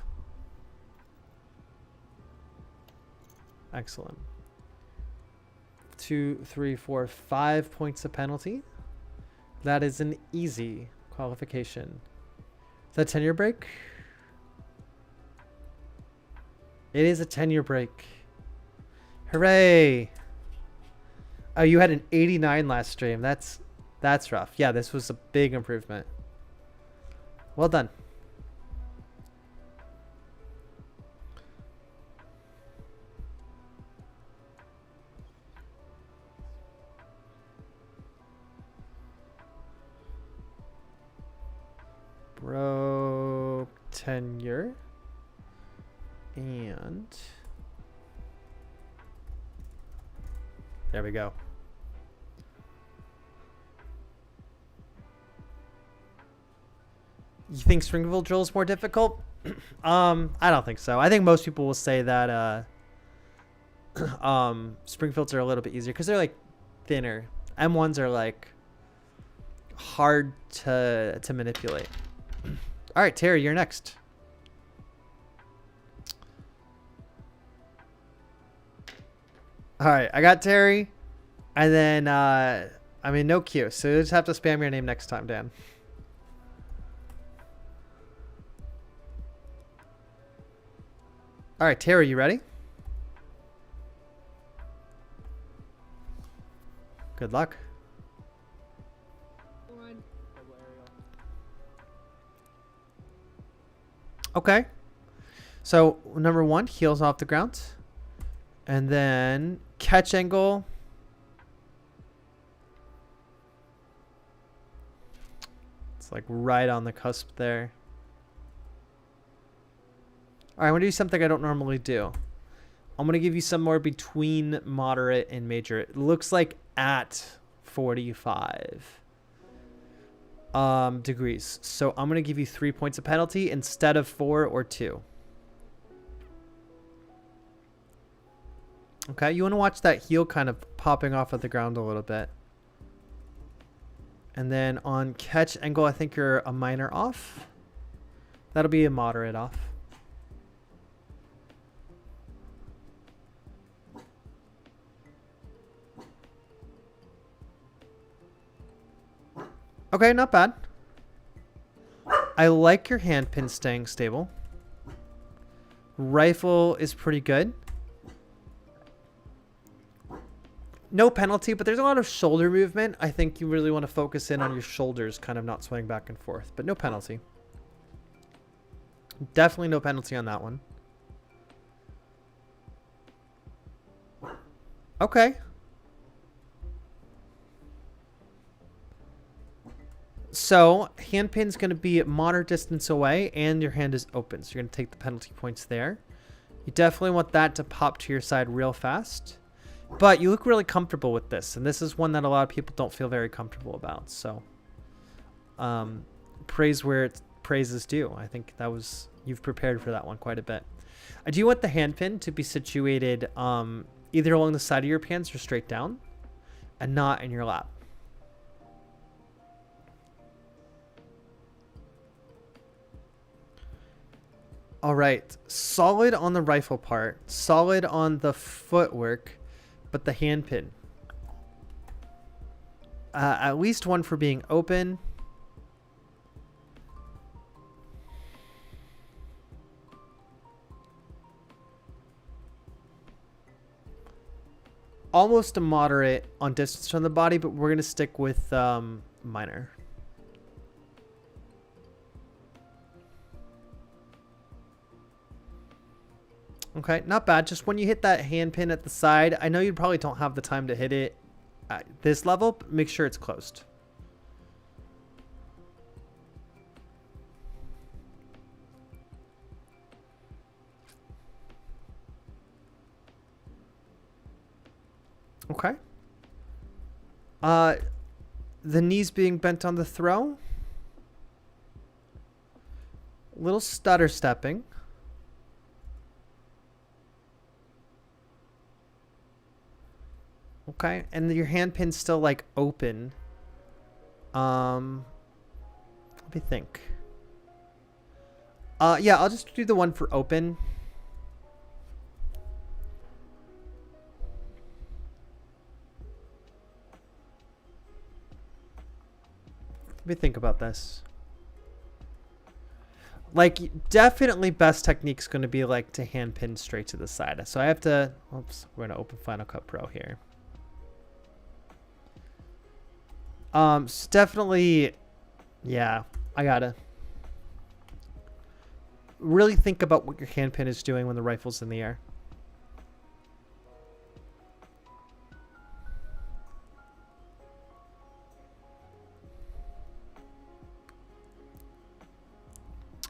A: Excellent. 2, 3, 4, 5 points of penalty. That is an easy qualification. Is that 10-year break? It is a 10-year break. Hooray! Oh, you had an 89 last stream. That's rough. Yeah, this was a big improvement. Well done. Broke tenure. And there we go. You think Springfield drill is more difficult? I don't think so. I think most people will say that Springfields are a little bit easier because they're like thinner. M1s are like hard to manipulate. All right, Terry, you're next. All right, I got Terry, and then I mean no Q, so you just have to spam your name next time, Dan. All right, Terry, you ready? Good luck. Okay. So number 1, heels off the ground. And then catch angle. It's like right on the cusp there. All right, I'm going to do something I don't normally do. I'm going to give you somewhere between moderate and major. It looks like at 45 degrees. So I'm going to give you 3 points of penalty instead of 4 or 2. Okay, you want to watch that heel kind of popping off of the ground a little bit. And then on catch angle, I think you're a minor off. That'll be a moderate off. Okay, not bad. I like your hand pin staying stable. Rifle is pretty good. No penalty, but there's a lot of shoulder movement. I think you really want to focus in on your shoulders, kind of not swaying back and forth, but no penalty. Definitely no penalty on that one. Okay. So hand pin's going to be moderate distance away and your hand is open. So you're going to take the penalty points there. You definitely want that to pop to your side real fast. But you look really comfortable with this. And this is one that a lot of people don't feel very comfortable about. So praise where praise is due. I think that was, you've prepared for that one quite a bit. I do want the hand pin to be situated either along the side of your pants or straight down and not in your lap. All right, solid on the rifle part, solid on the footwork, but the hand pin. At least one for being open. Almost a moderate on distance from the body, but we're going to stick with minor. Okay, not bad. Just when you hit that hand pin at the side, I know you probably don't have the time to hit it at this level, but make sure it's closed. Okay. The knees being bent on the throw. Little stutter stepping. Okay, and your hand pin's still like open. Let me think. Yeah, I'll just do the one for open. Let me think about this. Like, definitely best technique's going to be like to hand pin straight to the side. So I have to, oops, we're going to open Final Cut Pro here. So definitely, yeah, I gotta really think about what your hand pin is doing when the rifle's in the air.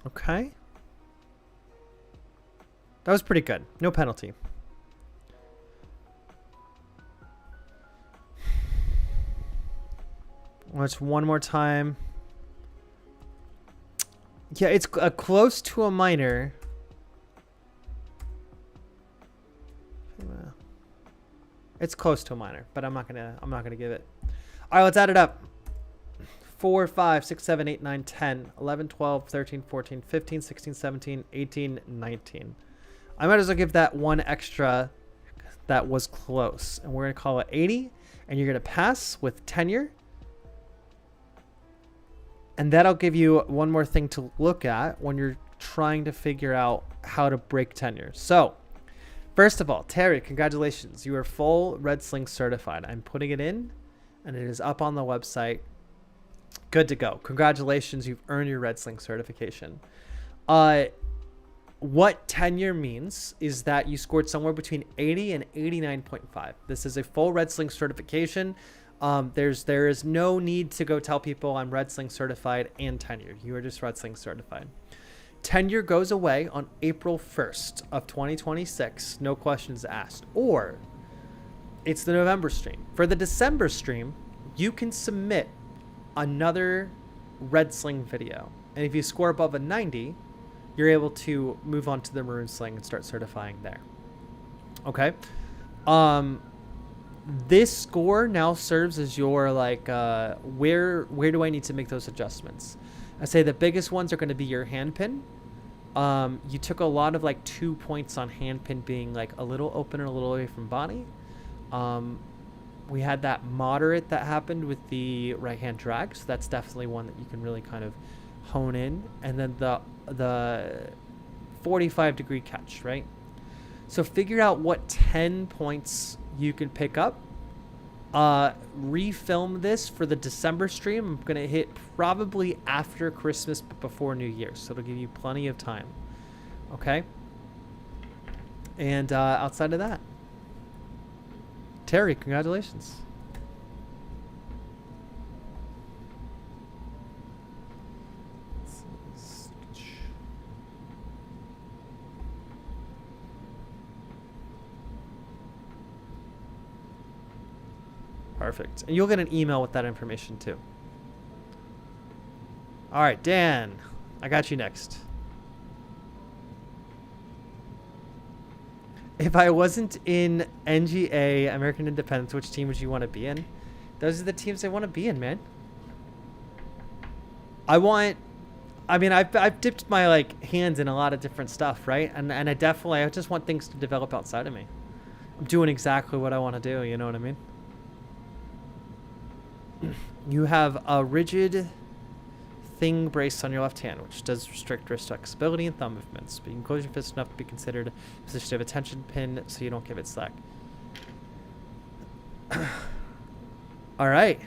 A: Okay. That was pretty good. No penalty. Watch one more time. Yeah, it's close to a minor. It's close to a minor, but I'm not gonna give it. All right, let's add it up. 4, 5, 6, 7, 8, 9, 10, 11, 12, 13, 14, 15, 16, 17, 18, 19. I might as well give that one extra that was close. And we're going to call it 80. And you're going to pass with tenure. And that'll give you one more thing to look at when you're trying to figure out how to break tenure. So, first of all, Terry, congratulations. You are full Red Sling certified. I'm putting it in, and it is up on the website. Good to go. Congratulations. You've earned your Red Sling certification. What tenure means is that you scored somewhere between 80 and 89.5. This is a full Red Sling certification. There is no need to go tell people I'm Red Sling certified and tenure. You are just Red Sling certified. Tenure goes away on April 1st of 2026. No questions asked. Or it's the November stream. For the December stream, you can submit another Red Sling video. And if you score above a 90, you're able to move on to the Maroon Sling and start certifying there. Okay. This score now serves as your like where do I need to make those adjustments? I say the biggest ones are going to be your hand pin. You took a lot of like 2 points on hand pin being like a little open and a little away from body. We had that moderate that happened with the right hand drag, so that's definitely one that you can really kind of hone in. And then the 45-degree catch, right? So figure out what 10 points you can pick up. Refilm this for the December stream. I'm gonna hit probably after Christmas but before New Year's, so it'll give you plenty of time. Okay. And outside of that, Terry, congratulations. Perfect. And you'll get an email with that information too. All right, Dan, I got you next. If I wasn't in NGA, American Independence, which team would you want to be in? Those are the teams I want to be in, man. I've dipped my like hands in a lot of different stuff, right? And I just want things to develop outside of me. I'm doing exactly what I want to do, you know what I mean? You have a rigid thing braced on your left hand, which does restrict wrist flexibility and thumb movements, but you can close your fist enough to be considered a position of attention pin so you don't give it slack. All right.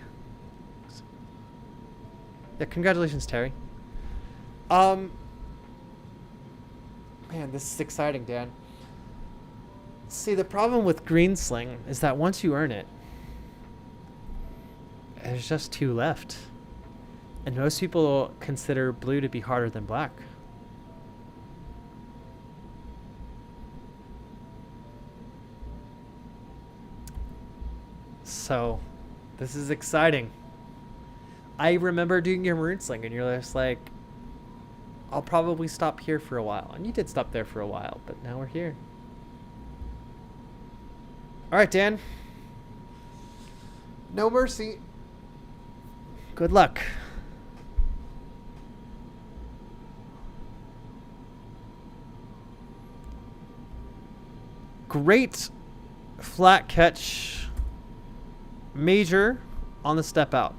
A: Yeah, congratulations, Terry. Man, this is exciting, Dan. See, the problem with green sling is that once you earn it, there's just 2 left. And most people consider blue to be harder than black. So this is exciting. I remember doing your maroon sling and you're just like, I'll probably stop here for a while. And you did stop there for a while, but now we're here. All right, Dan. No mercy. Good luck. Great flat catch. Major on the step out.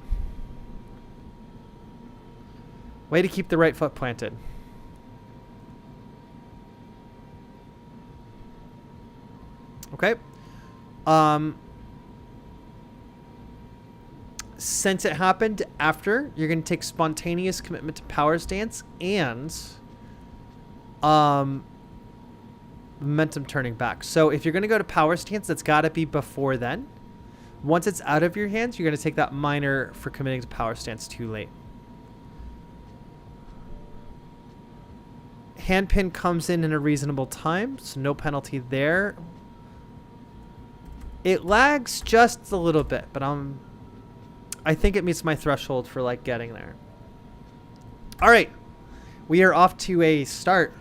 A: Way to keep the right foot planted. Okay. Since it happened after, you're going to take spontaneous commitment to power stance and momentum turning back. So if you're going to go to power stance, that's got to be before then. Once it's out of your hands, you're going to take that minor for committing to power stance too late. Hand pin comes in a reasonable time, so no penalty there. It lags just a little bit, but I think it meets my threshold for like getting there. All right, we are off to a start.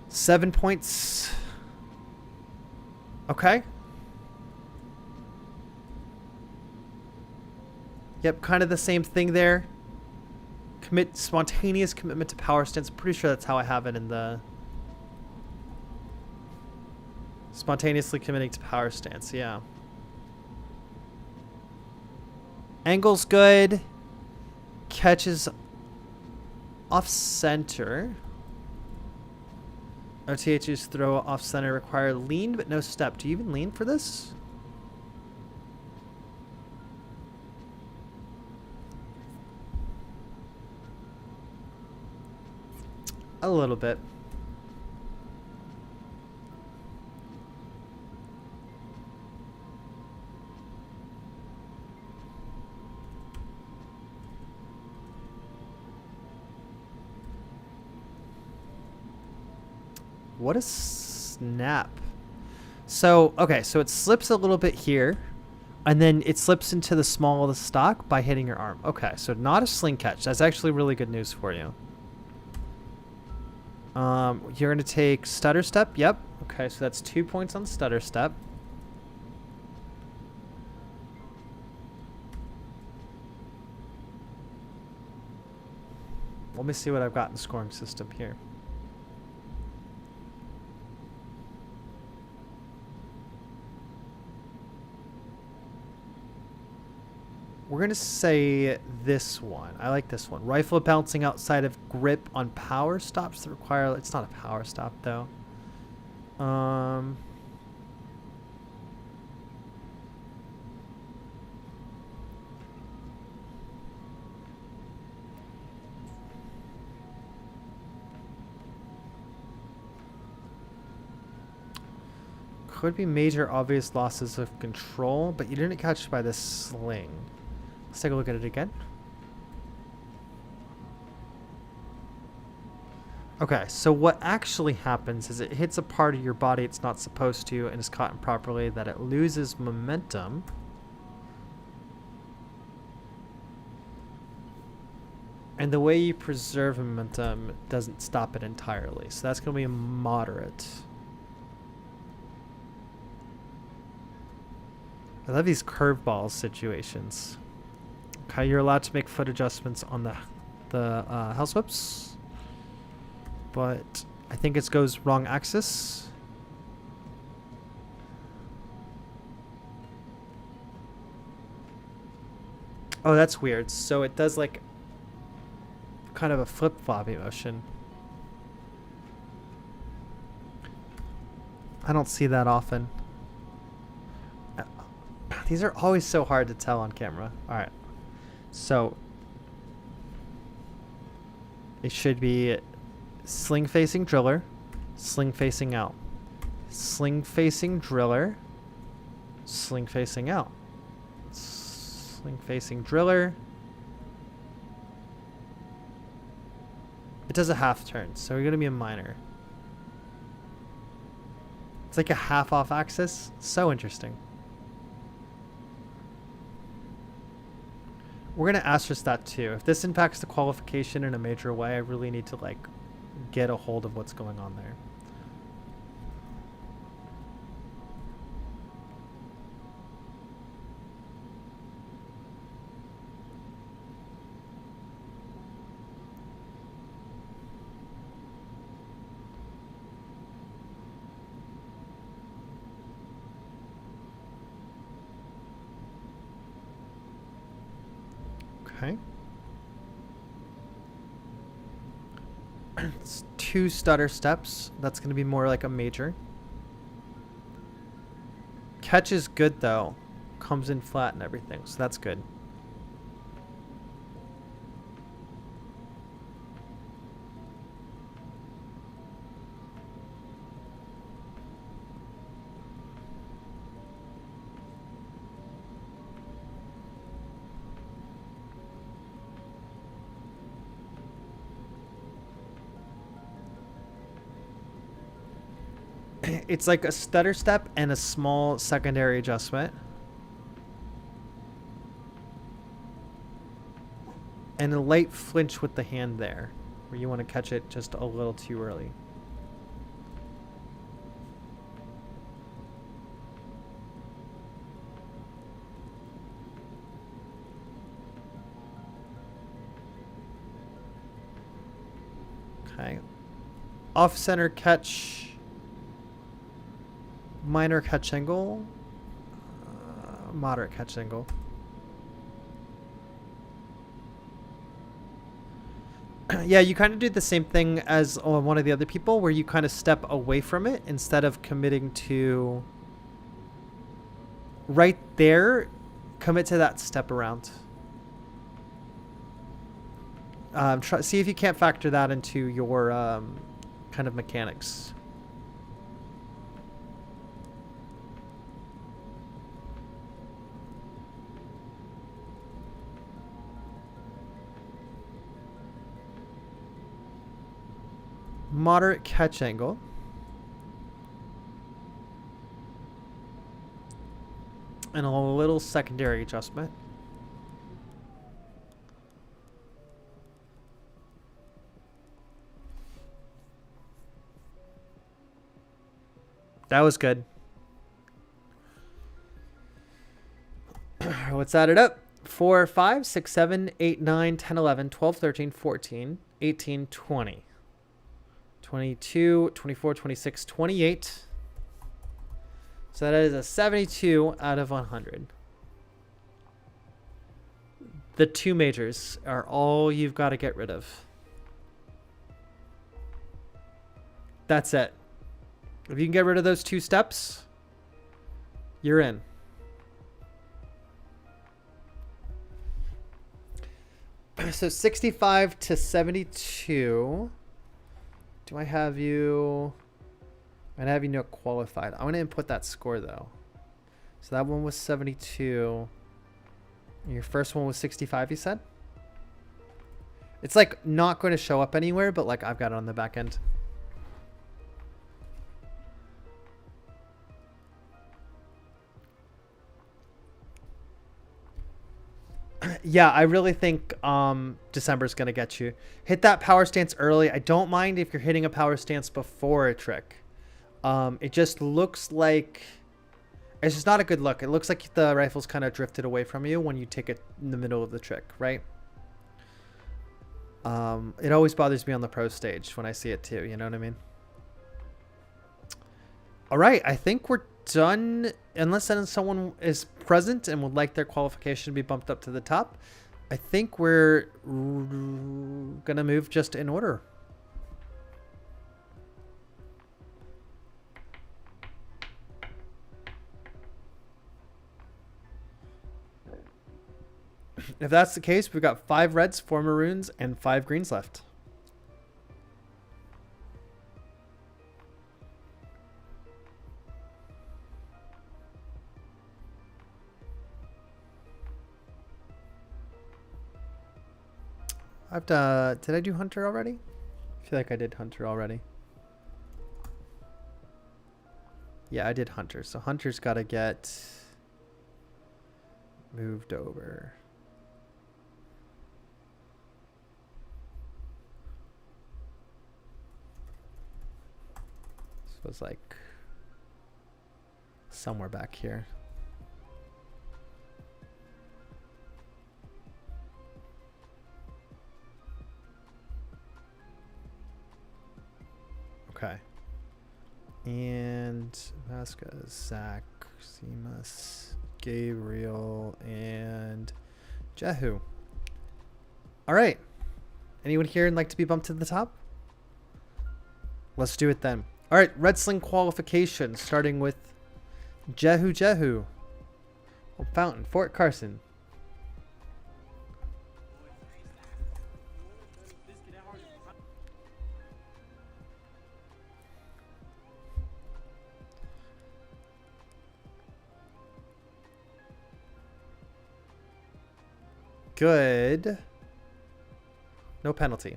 A: 7 points. Okay. Yep, kind of the same thing there. Spontaneous commitment to power stance. Pretty sure that's how I have it in the spontaneously committing to power stance. Yeah. Angle's good. Catches off center. OTH's throw off center require lean but no step. Do you even lean for this? A little bit. What a snap. So, okay, so it slips a little bit here, and then it slips into the small of the stock by hitting your arm. Okay, so not a sling catch. That's actually really good news for you. You're going to take stutter step. Yep. Okay, so that's 2 points on stutter step. Let me see what I've got in the scoring system here. We're going to say this one. I like this one. Rifle bouncing outside of grip on power stops that require... It's not a power stop, though. Could be major obvious losses of control, but you didn't catch by the sling. Let's take a look at it again. Okay, so what actually happens is it hits a part of your body it's not supposed to and is caught improperly, that it loses momentum. And the way you preserve momentum doesn't stop it entirely. So that's going to be a moderate. I love these curveball situations. Okay, you're allowed to make foot adjustments on the house whips, but I think it goes wrong axis. Oh, that's weird. So it does like kind of a flip-floppy motion. I don't see that often. These are always so hard to tell on camera. All right. So it should be sling facing driller, sling facing out, sling facing driller, sling facing out, sling facing driller. It does a half turn, so we're going to be a minor. It's like a half off axis. So interesting. We're going to asterisk that too. If this impacts the qualification in a major way, I really need to like get a hold of what's going on there. Okay. It's 2 stutter steps. That's going to be more like a major. Catch is good though. Comes in flat and everything, so that's good. It's like a stutter step and a small secondary adjustment. And a light flinch with the hand there, where you want to catch it just a little too early. Okay. Off-center catch. Minor catch angle. Moderate catch angle. Yeah, you kind of do the same thing as one of the other people, where you kind of step away from it instead of committing to right there. Commit to that step around. See if you can't factor that into your kind of mechanics. Moderate catch angle. And a little secondary adjustment. That was good. Let's add it up. 4, 5, 6, 7, 8, 9, 10, 11, 12, 13, 14, 18, 20. 22, 24, 26, 28. So that is a 72 out of 100. The 2 majors are all you've got to get rid of. That's it. If you can get rid of those 2 steps, you're in. So 65 to 72. Do I have you? I have you not qualified. I want to input that score though. So that one was 72. Your first one was 65, you said? It's like not going to show up anywhere, but like I've got it on the back end. Yeah, I really think December's going to get you. Hit that power stance early. I don't mind if you're hitting a power stance before a trick. It just looks like... It's just not a good look. It looks like the rifle's kind of drifted away from you when you take it in the middle of the trick, right? It always bothers me on the pro stage when I see it too, you know what I mean? All right, I think we're done. Unless someone is present and would like their qualification to be bumped up to the top, I think we're gonna move just in order. If that's the case, we've got 5 reds, 4 maroons, and 5 greens left. Did I do Hunter already? I feel like I did Hunter already. Yeah, I did Hunter. So Hunter's got to get moved over. This was like somewhere back here. Okay. And Vasquez, Zach, Seamus, Gabriel, and Jehu. All right. Anyone here would like to be bumped to the top? Let's do it then. All right. Red Sling qualification, starting with Jehu. Old Fountain, Fort Carson. Good. No penalty.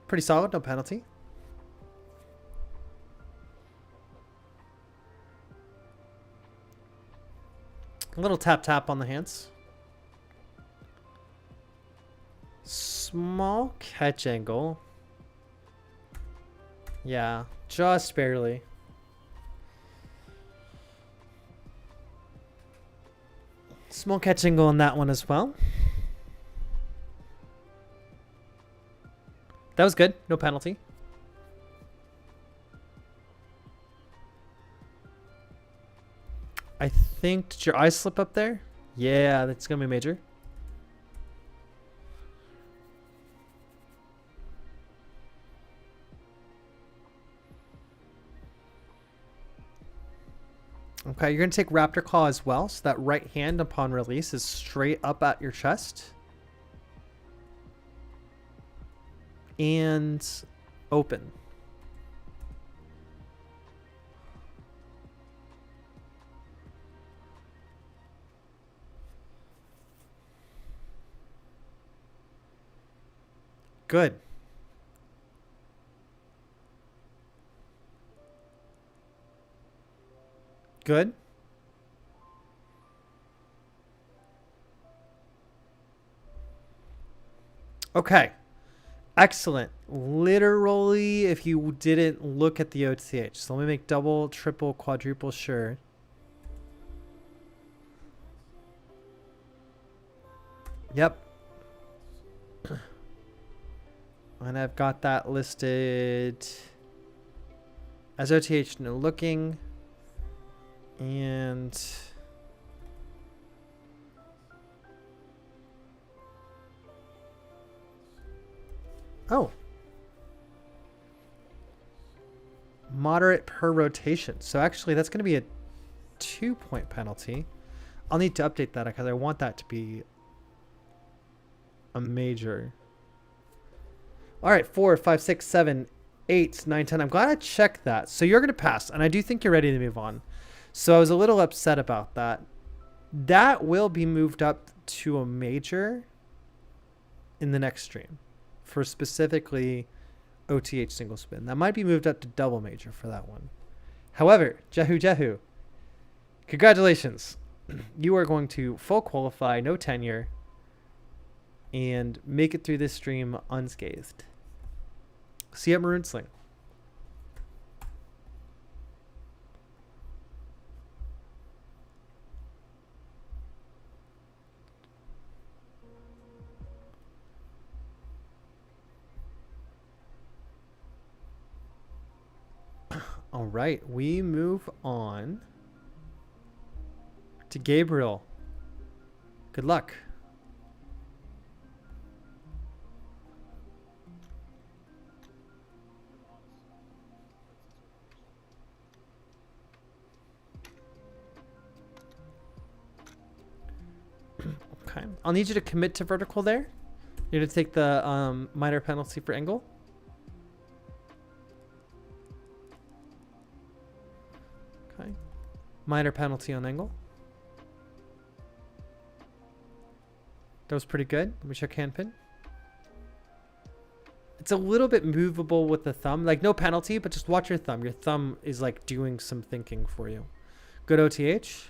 A: Pretty solid, no penalty. A little tap on the hands. Small catch angle. Yeah, just barely. Small catch angle on that one as well. That was good. No penalty. I think, did your eye slip up there? Yeah, that's going to be major. Okay, you're going to take Raptor Claw as well. So that right hand upon release is straight up at your chest. And open. Good. Good. Okay. Excellent. Literally, if you didn't look at the OTH. So let me make double, triple, quadruple sure. Yep. And I've got that listed as OTH no looking. And oh, moderate per rotation. So actually that's going to be a 2-point penalty. I'll need to update that because I want that to be a major. All right, 4, 5, 6, 7, 8, 9, 10. I'm glad I checked that. So you're going to pass, and I do think you're ready to move on. So I was a little upset about that. That will be moved up to a major in the next stream for specifically OTH single spin. That might be moved up to double major for that one. However, Jehu, congratulations. You are going to full qualify, no tenure, and make it through this stream unscathed. See you at Maroon Sling. All right, we move on to Gabriel. Good luck. Okay, I'll need you to commit to vertical there. You're going to take the minor penalty for angle. Okay, minor penalty on angle. That was pretty good. Let me check handpin. It's a little bit movable with the thumb. Like, no penalty, but just watch your thumb. Your thumb is, like, doing some thinking for you. Good OTH.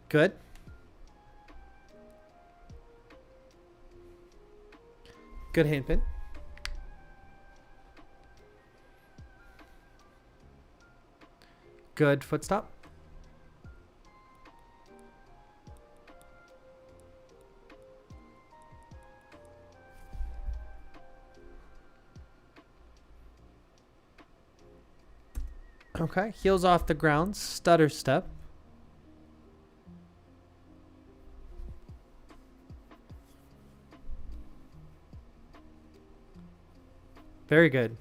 A: Good. Good handpin. Good foot stop. Okay, heels off the ground, stutter step. Very good.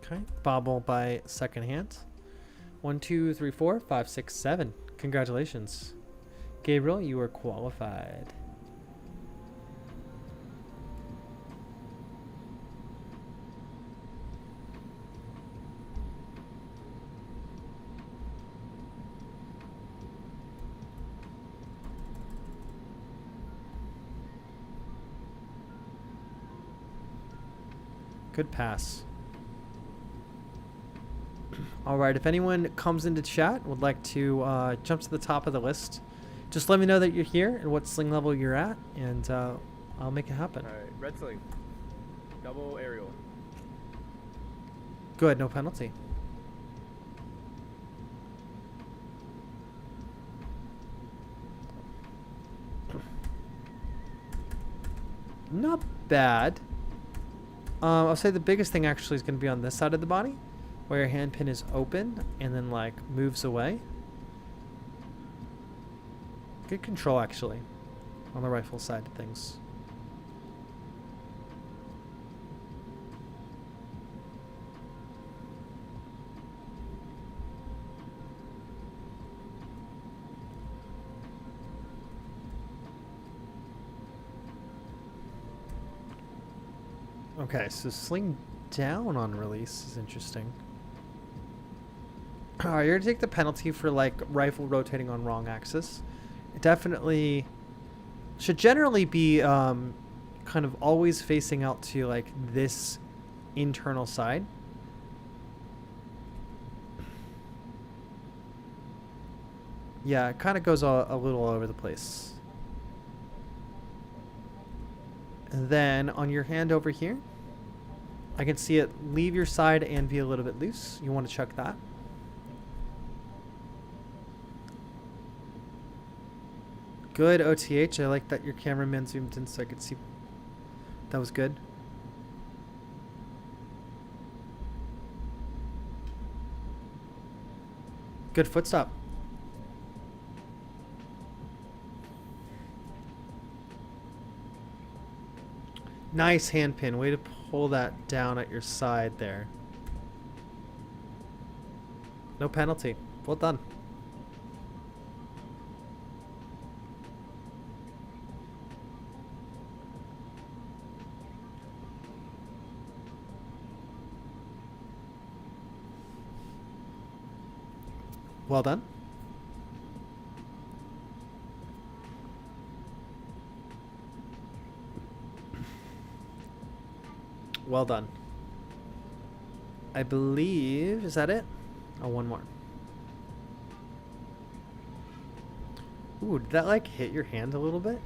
A: Okay, bobble by second hand. 1, 2, 3, 4, 5, 6, 7. Congratulations. Gabriel, you are qualified. Good pass. All right, if anyone comes into chat and would like to jump to the top of the list, just let me know that you're here and what sling level you're at, and I'll make it happen.
B: All right, red sling. Double aerial.
A: Good, no penalty. Not bad. I'll say the biggest thing actually is going to be on this side of the body, where your hand pin is open and then like moves away. Good control actually on the rifle side of things. Okay, so sling down on release is interesting. Alright, you're gonna take the penalty for like rifle rotating on wrong axis. It definitely should generally be kind of always facing out to like this internal side. Yeah, it kind of goes a little all over the place. And then on your hand over here, I can see it leave your side and be a little bit loose. You want to check that. Good OTH. I like that your cameraman zoomed in so I could see. That was good. Good foot stop. Nice hand pin. Way to pull that down at your side there. No penalty. Well done. Well done. Well done. I believe, is that it? Oh, one more. Ooh, did that like hit your hand a little bit?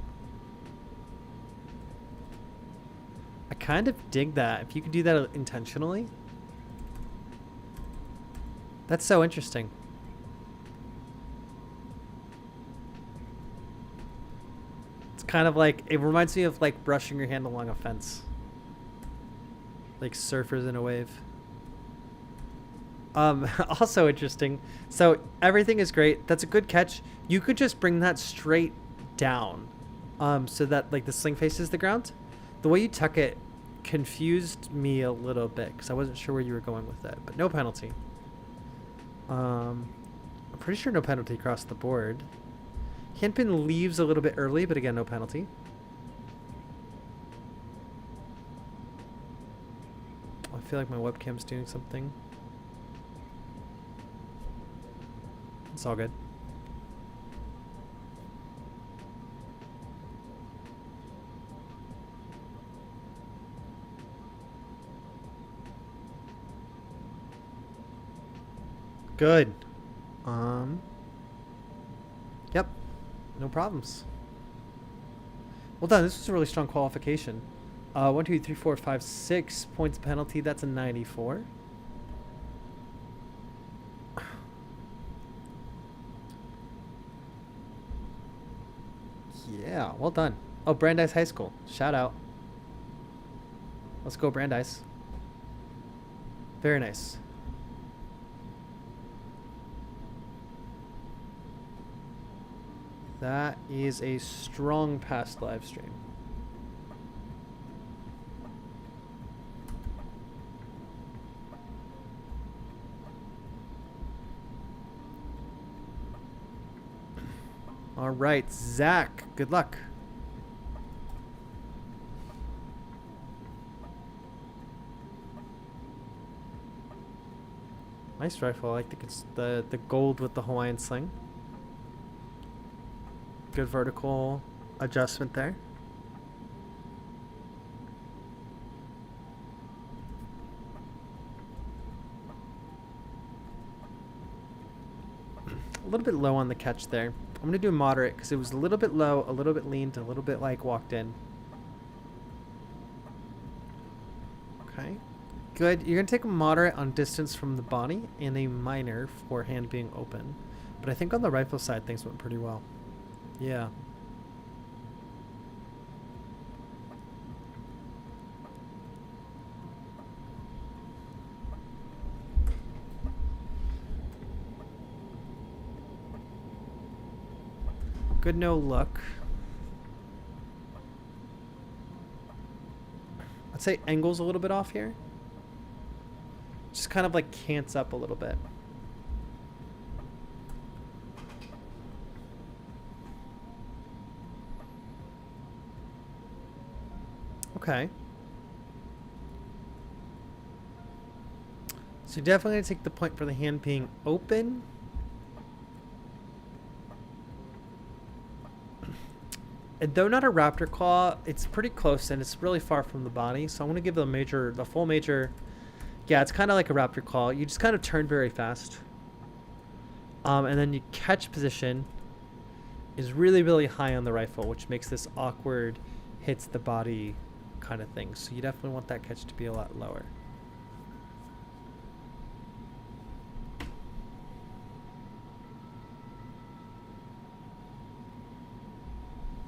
A: I kind of dig that. If you could do that intentionally. That's so interesting. It's kind of like, it reminds me of like brushing your hand along a fence. Like surfers in a wave. Also interesting. So everything is great. That's a good catch. You could just bring that straight down, so that like the sling faces the ground. The way you tuck it confused me a little bit because I wasn't sure where you were going with that. But no penalty. I'm pretty sure no penalty across the board. Handpin leaves a little bit early, but again, no penalty. I feel like my webcam's doing something. It's all good. Good. Yep. No problems. Well done. This was a really strong qualification. 1, 2, 3, 4, 5, 6 points penalty. That's a 94. Yeah, well done. Oh, Brandeis High School. Shout out. Let's go, Brandeis. Very nice. That is a strong past live stream. All right, Zach, good luck. Nice rifle. I think it's the gold with the Hawaiian sling. Good vertical adjustment there. A little bit low on the catch there. I'm going to do moderate because it was a little bit low, a little bit leaned, a little bit like walked in. Okay. Good. You're going to take a moderate on distance from the body and a minor for hand being open. But I think on the rifle side, things went pretty well. Yeah. Good no look. I'd say angle's a little bit off here. Just kind of like cants up a little bit. Okay. So you're definitely going to take the point for the hand being open. And though not a raptor claw, it's pretty close and it's really far from the body. So I want to give the full major. Yeah, it's kind of like a raptor claw. You just kind of turn very fast. And then your catch position is really, really high on the rifle, which makes this awkward hits the body kind of thing. So you definitely want that catch to be a lot lower.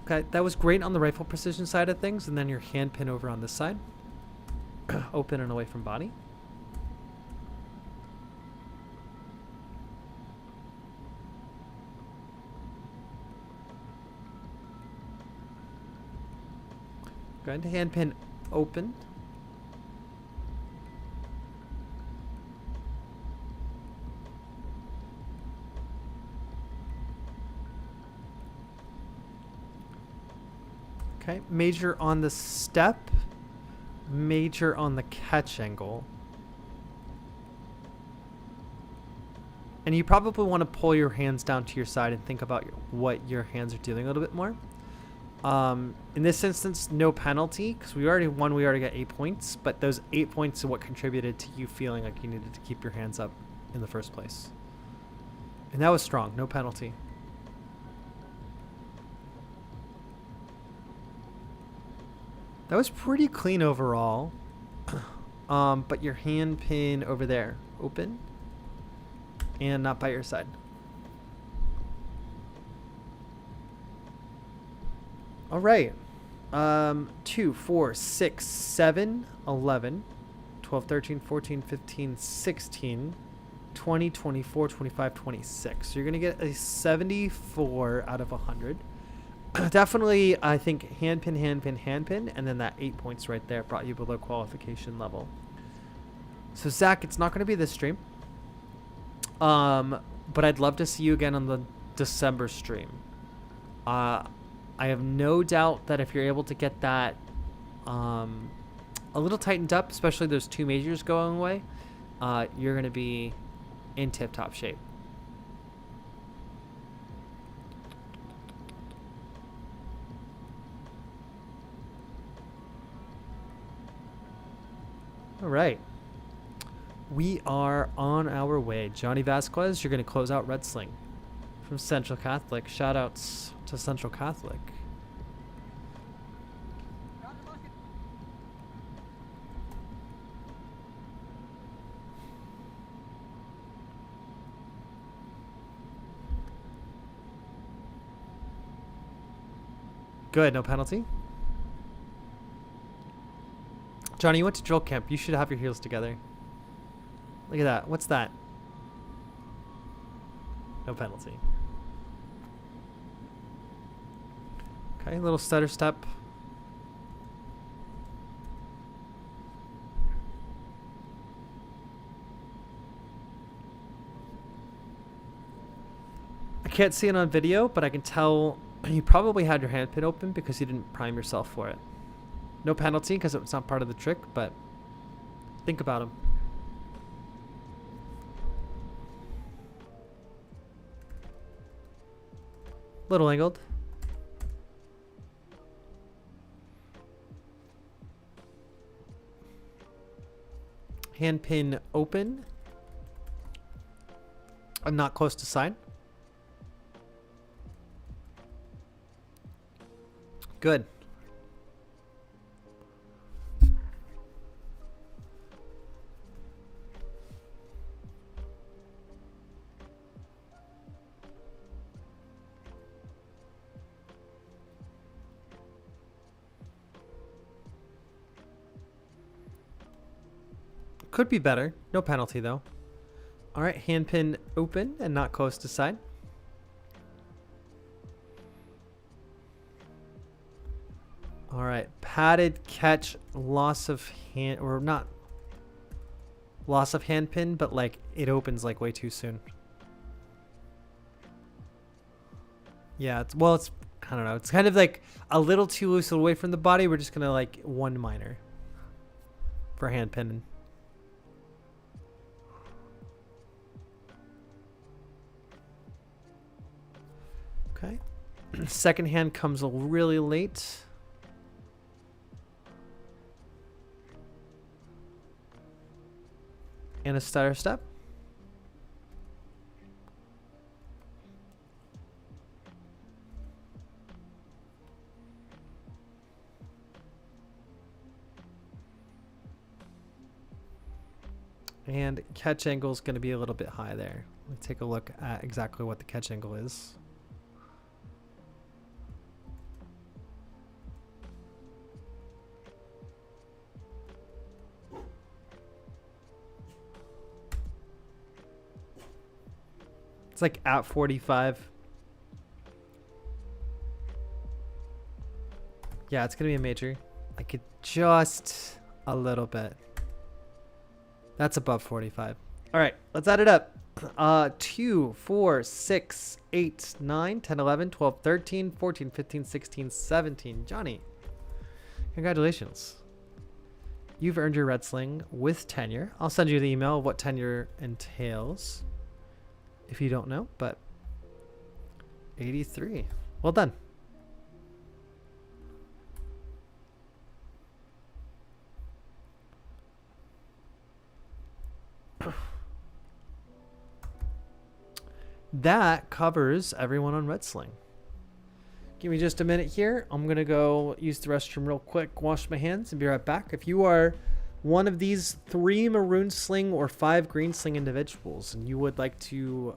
A: Okay, that was great on the rifle precision side of things, and then your hand pin over on this side. Open and away from body. Go ahead, hand pin open. Okay, major on the step, major on the catch angle. And you probably want to pull your hands down to your side and think about what your hands are doing a little bit more. In this instance, no penalty because we already got 8 points, but those 8 points are what contributed to you feeling like you needed to keep your hands up in the first place. And that was strong, no penalty. That was pretty clean overall. But your hand pin over there, open and not by your side. All right. 2, 4, 6, 7, 11, 12, 13, 14, 15, 16, 20, 24, 25, 26. So you're going to get a 74 out of 100. Definitely, I think hand pin, and then that 8 points right there brought you below qualification level. So Zach, it's not going to be this stream, but I'd love to see you again on the December stream. I have no doubt that if you're able to get that a little tightened up, especially those two majors going away, you're going to be in tip-top shape. All right. We are on our way. Johnny Vasquez, you're going to close out Red Sling from Central Catholic. Shout outs to Central Catholic. Good, no penalty. Johnny, you went to drill camp. You should have your heels together. Look at that. What's that? No penalty. Okay, little stutter step. I can't see it on video, but I can tell you probably had your hand pin open because you didn't prime yourself for it. No penalty because it's not part of the trick, but think about him. Little angled. Hand pin open. I'm not close to side. Good. Could be better. No penalty though. All right, hand pin open and not close to side. All right, padded catch, loss of hand, or not loss of hand pin, but like it opens like way too soon. Yeah, it's I don't know. It's kind of like a little too loose away from the body. We're just gonna like one minor for hand pin. Okay. Second hand comes really late. And a stutter step. And catch angle is going to be a little bit high there. Let's take a look at exactly what the catch angle is. It's like at 45. Yeah, it's going to be a major. Like just a little bit. That's above 45. All right, let's add it up. 2, 4, 6, 8, 9, 10, 11, 12, 13, 14, 15, 16, 17. Johnny, congratulations. You've earned your red sling with tenure. I'll send you the email of what tenure entails if you don't know, but 83. Well done. That covers everyone on red sling. Give me just a minute here. I'm going to go use the restroom real quick, wash my hands, and be right back. If you are one of these 3 maroon sling or 5 green sling individuals and you would like to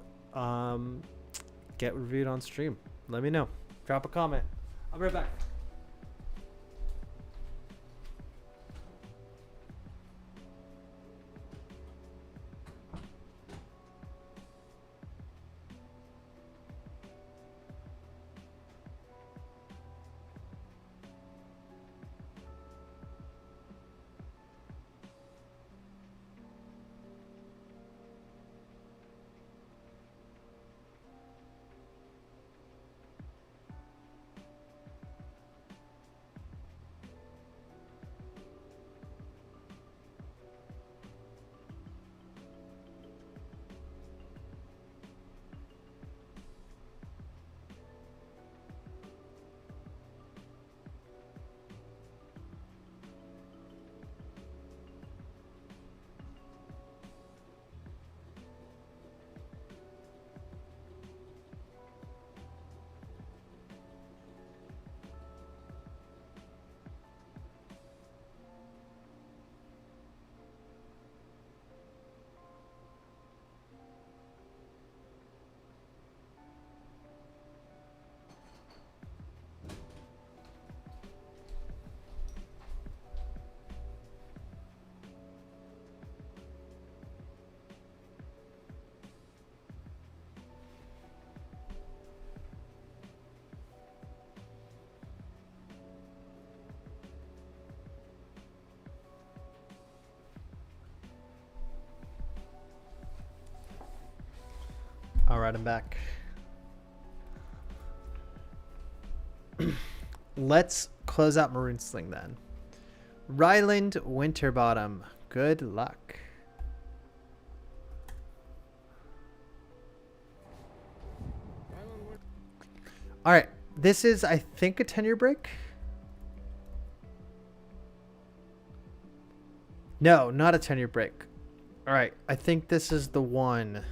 A: get reviewed on stream, let me know. Drop a comment. I'll be right back. ride him back. Let's close out Maroon Sling then. Ryland Winterbottom. Good luck. All right. This is, I think, a 10-year break. No, not a 10-year break. All right. I think this is the one.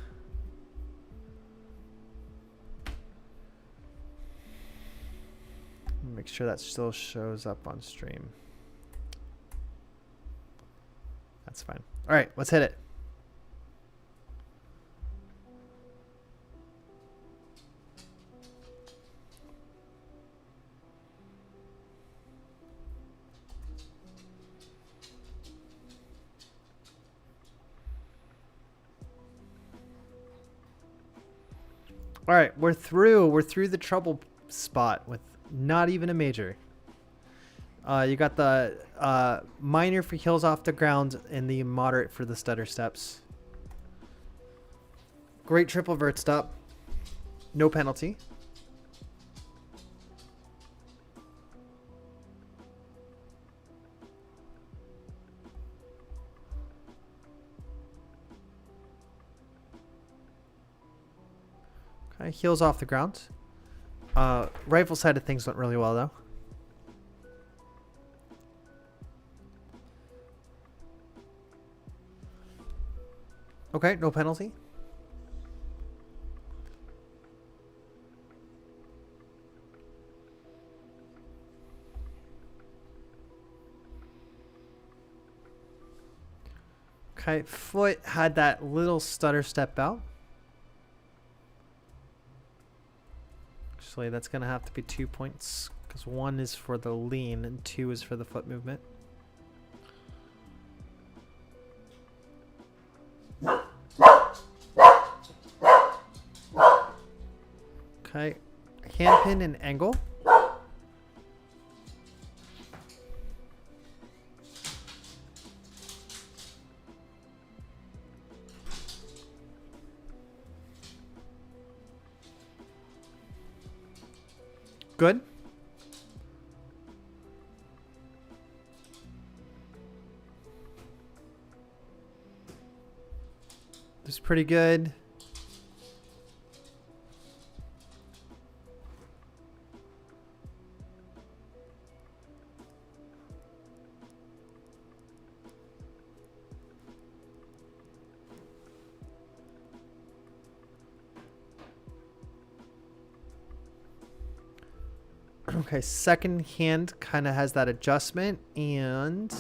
A: Make sure that still shows up on stream. That's fine. All right, let's hit it. All right, we're through. We're through the trouble spot with not even a major. You got the minor for heels off the ground and the moderate for the stutter steps. Great triple vert stop. No penalty. Okay, heels off the ground. Rifle side of things went really well though. Okay, no penalty. Okay, foot had that little stutter step out. Actually, that's going to have to be 2 points because 1 is for the lean and 2 is for the foot movement. Okay, hand pin and angle. Good. This is pretty good. Okay, second hand kind of has that adjustment, and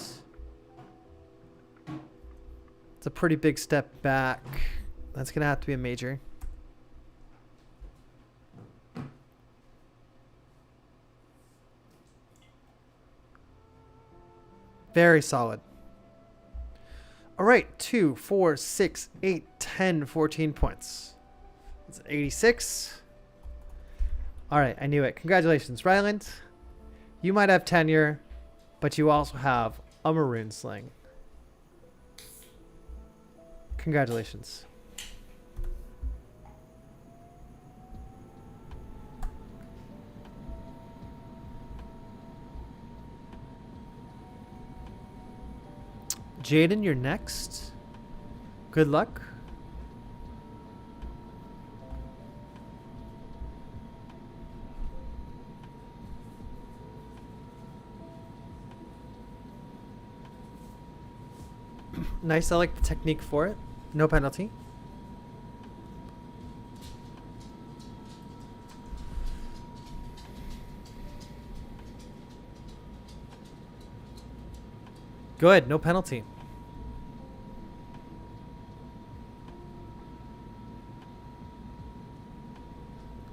A: it's a pretty big step back. That's going to have to be a major. Very solid. All right, 2, 4, 6, 8, 10, 14 points. That's 86. All right, I knew it. Congratulations, Ryland. You might have tenure, but you also have a maroon sling. Congratulations. Jaden, you're next. Good luck. Nice, I like the technique for it. No penalty. Good, no penalty.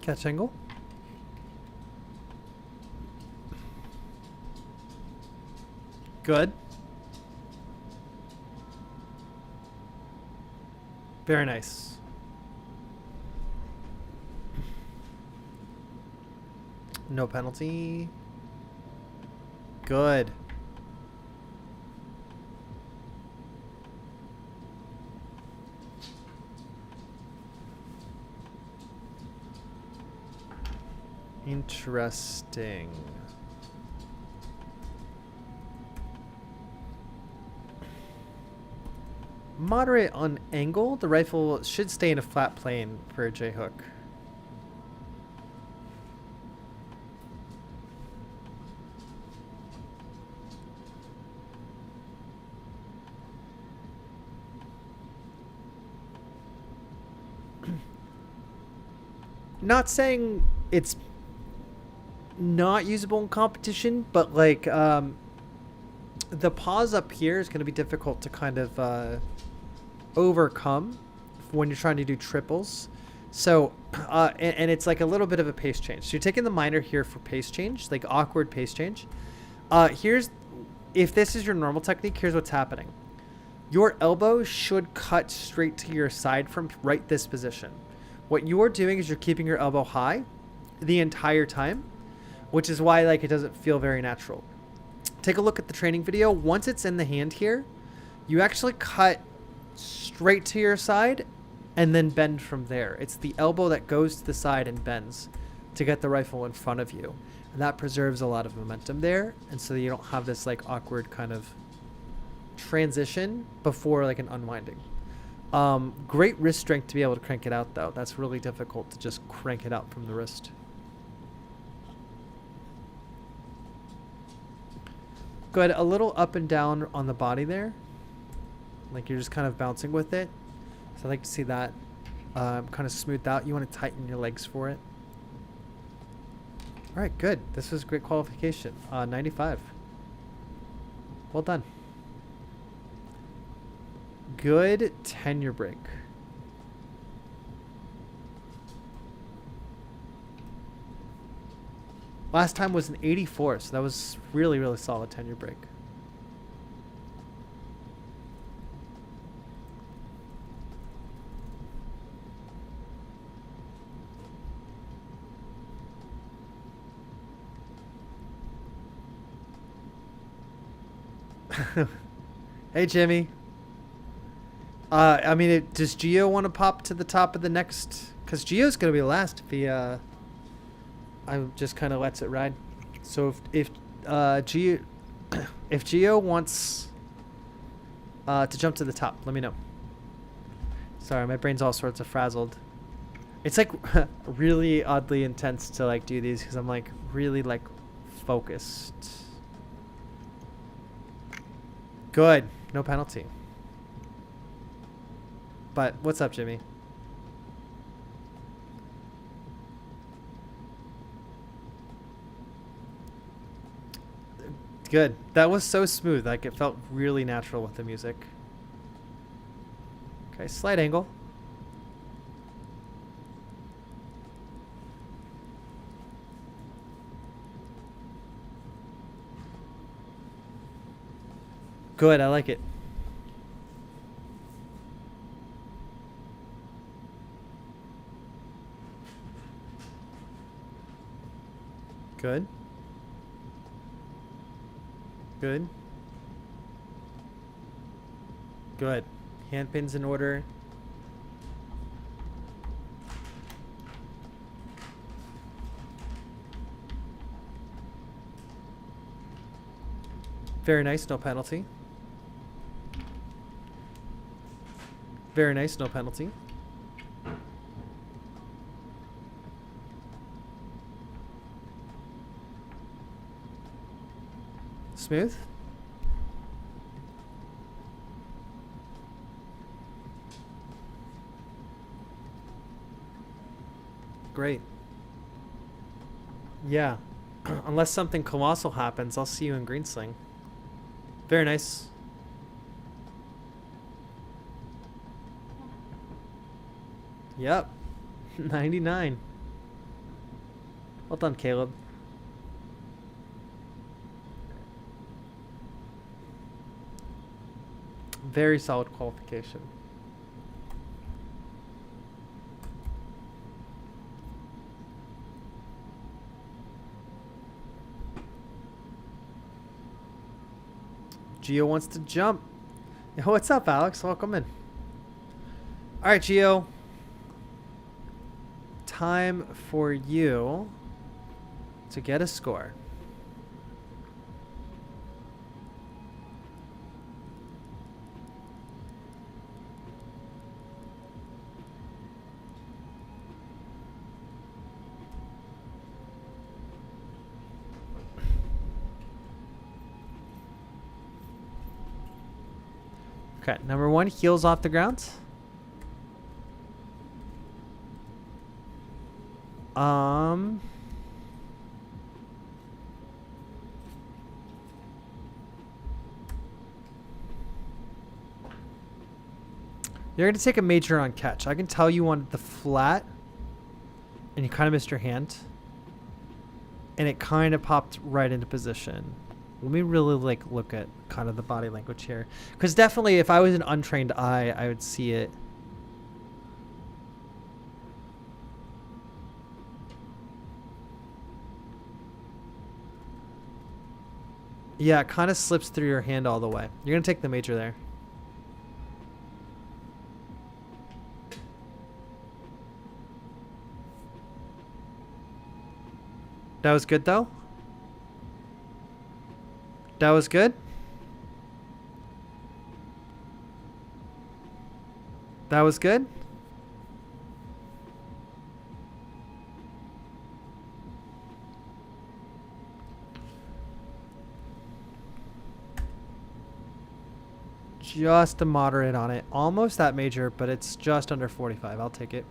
A: Catch angle. Good. Very nice. No penalty. Good. Interesting. Moderate on angle. The rifle should stay in a flat plane for a J-hook. Not saying it's not usable in competition, but like the pause up here is going to be difficult to kind of overcome when you're trying to do triples. So and it's like a little bit of a pace change. So you're taking the minor here for pace change, like awkward pace change. Here's, if this is your normal technique, here's what's happening. Your elbow should cut straight to your side from right this position. What you're doing is you're keeping your elbow high the entire time, which is why like it doesn't feel very natural. Take a look at the training video. Once it's in the hand here, you actually cut straight to your side and then bend from there. It's the elbow that goes to the side and bends to get the rifle in front of you. And that preserves a lot of momentum there. And so you don't have this like awkward kind of transition before like an unwinding. Great wrist strength to be able to crank it out though. That's really difficult to just crank it out from the wrist. Good. A little up and down on the body there. Like you're just kind of bouncing with it. So I like to see that kind of smoothed out. You want to tighten your legs for it. All right, good. This was a great qualification. 95. Well done. Good tenure break. Last time was an 84, so that was really, really solid tenure break. Hey, Jimmy. I mean, does Geo want to pop to the top of the next? Because Geo's going to be last if he, I just kind of lets it ride. So if Geo, if Geo wants to jump to the top, let me know. Sorry, my brain's all sorts of frazzled. It's like really oddly intense to like do these because I'm like really like focused. Good, no penalty. But what's up, Jimmy? Good. That was so smooth. Like it felt really natural with the music. Okay, slight angle. Good, I like it. Good. Good. Good. Hand pins in order. Very nice, no penalty. Very nice, no penalty. Smooth. Great. Yeah. Unless something colossal happens, I'll see you in green sling. Very nice. Yep. 99. Well done, Caleb. Very solid qualification. Geo wants to jump. Yo, what's up, Alex? Welcome in. All right, Geo. Time for you to get a score. Okay, number 1, heels off the ground. You're going to take a major on catch. I can tell you wanted the flat, and you kind of missed your hand. And it kind of popped right into position. Let me really look at kind of the body language here. Because definitely if I was an untrained eye, I would see it. Yeah, it kind of slips through your hand all the way. You're going to take the major there. That was good, though. That was good. That was good. Just a moderate on it. Almost that major, but it's just under 45. I'll take it.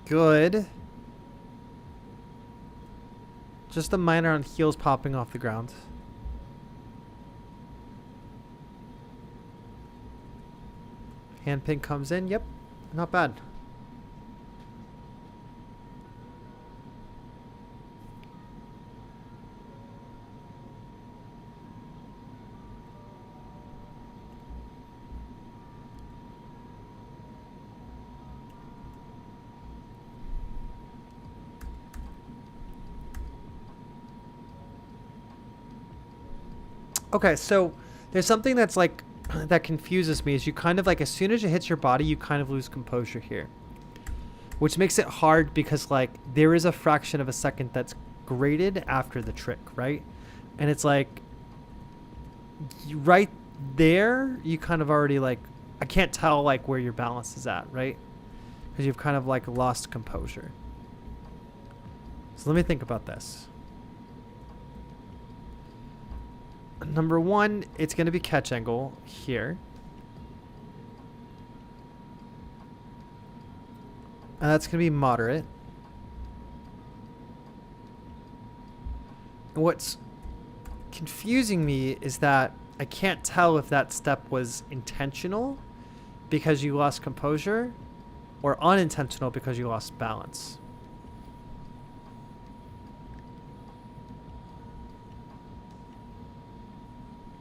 A: Good. Just a minor on heels popping off the ground. Hand pin comes in. Yep. Not bad. Okay, so there's something that's like that confuses me is you kind of like as soon as it hits your body, you kind of lose composure here, which makes it hard because like there is a fraction of a second that's graded after the trick, right? And it's like right there, you kind of already like I can't tell like where your balance is at, right? Because you've kind of like lost composure. So let me think about this. Number 1, it's going to be catch angle here. And that's going to be moderate. And what's confusing me is that I can't tell if that step was intentional because you lost composure or unintentional because you lost balance.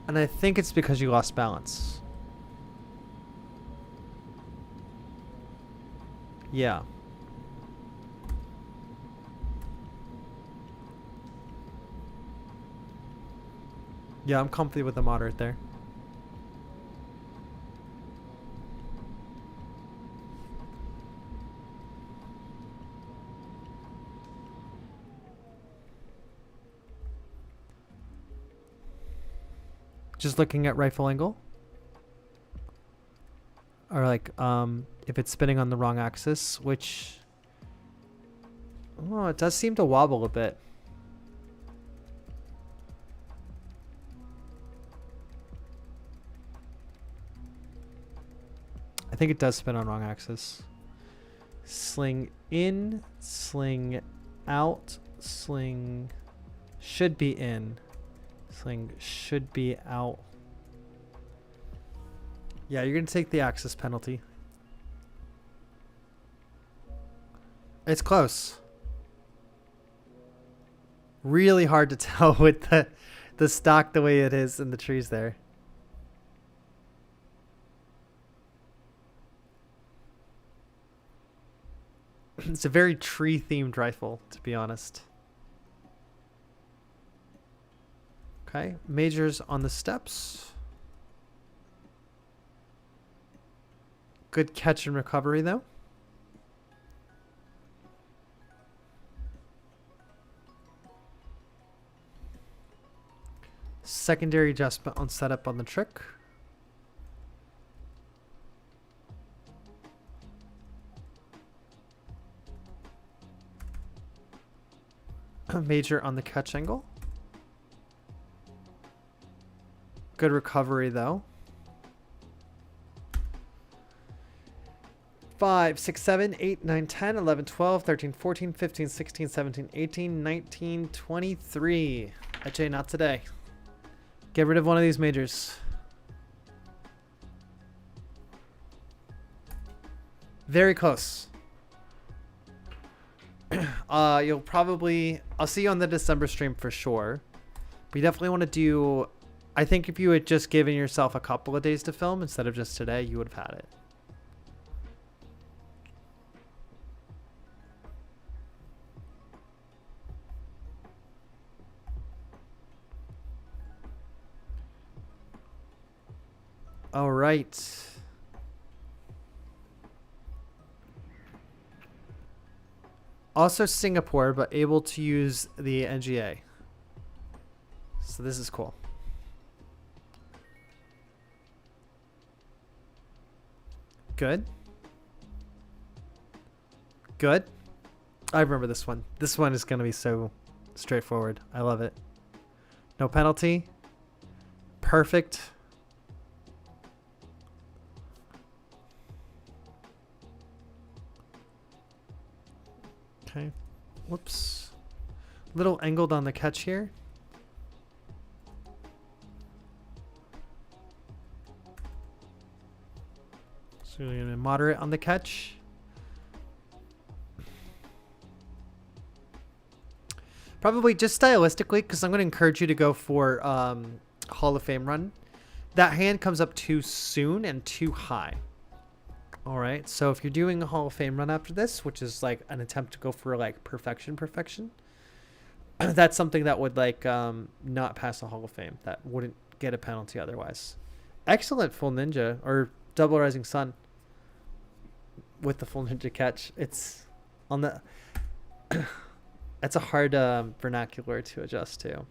A: And I think it's because you lost balance. Yeah. Yeah, I'm comfy with the moderate there. Just looking at rifle angle. Or like if it's spinning on the wrong axis, which oh, it does seem to wobble a bit. I think it does spin on wrong axis. Sling in, sling out, sling should be in. Sling should be out. Yeah, you're going to take the axis penalty. It's close. Really hard to tell with the stock the way it is in the trees there. It's a very tree-themed rifle, to be honest. Okay, majors on the steps. Good catch and recovery, though. Secondary adjustment on setup on the trick. Major on the catch angle. Good recovery, though. 5, 6, 7, 8, 9, 10, 11, 12, 13, 14, 15, 16, 17, 18, 19, 23. Ajay, not today. Get rid of one of these majors. Very close. You'll probably... I'll see you on the December stream for sure. But you definitely want to do... I think if you had just given yourself a couple of days to film instead of just today, you would have had it. All right. Also Singapore, but able to use the NGA. So this is cool. Good. Good. I remember this one. This one is going to be so straightforward. I love it. No penalty. Perfect. Okay. Whoops. Little angled on the catch here. So we're going to moderate on the catch. Probably just stylistically, because I'm going to encourage you to go for Hall of Fame run. That hand comes up too soon and too high. All right, so if you're doing a Hall of Fame run after this, which is like an attempt to go for like perfection, that's something that would like not pass the Hall of Fame. That wouldn't get a penalty otherwise. Excellent full ninja or double rising sun with the full ninja catch. It's on the... That's a hard vernacular to adjust to. All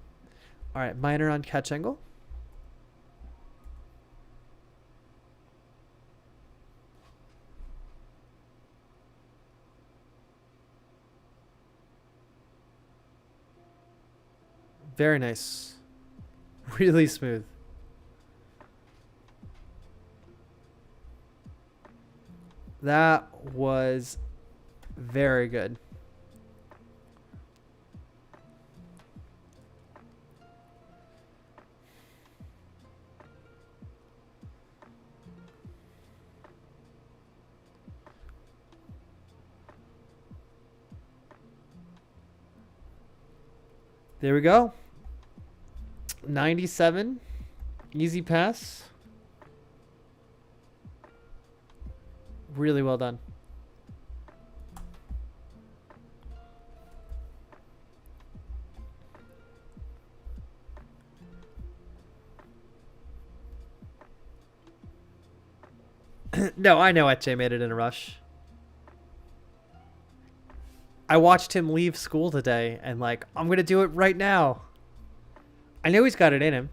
A: right, minor on catch angle. Very nice. Really smooth. That was very good. There we go. 97. Easy pass. Really well done. No, I know Etche made it in a rush. I watched him leave school today and like, I'm going to do it right now. I know he's got it in him.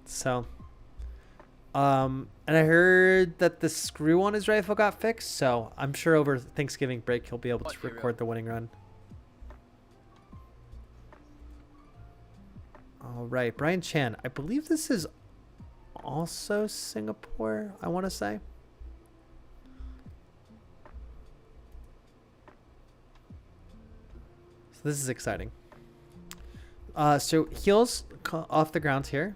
A: So, and I heard that the screw on his rifle got fixed. So I'm sure over Thanksgiving break, he'll be able to record the winning run. All right. Brian Chan. I believe this is also Singapore, I want to say. So this is exciting. So heels off the ground here.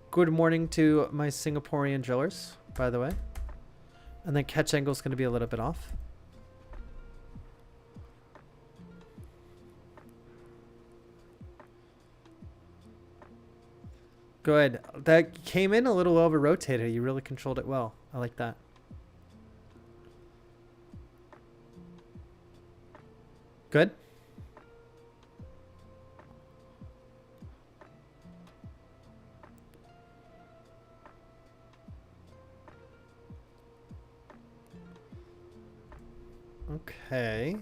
A: Good morning to my Singaporean drillers, by the way. And then catch angle is going to be a little bit off. Good. That came in a little over rotated. You really controlled it well. I like that. Good. Okay.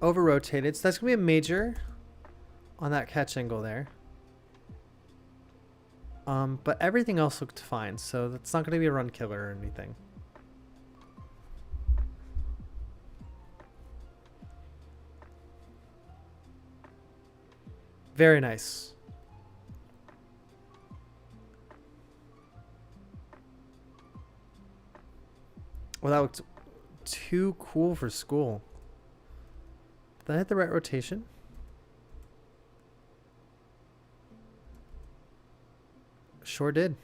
A: Over rotated. So that's going to be a major on that catch angle there. But everything else looked fine. So that's not going to be a run killer or anything. Very nice. Well, that looked too cool for school. Did I hit the right rotation? Sure did.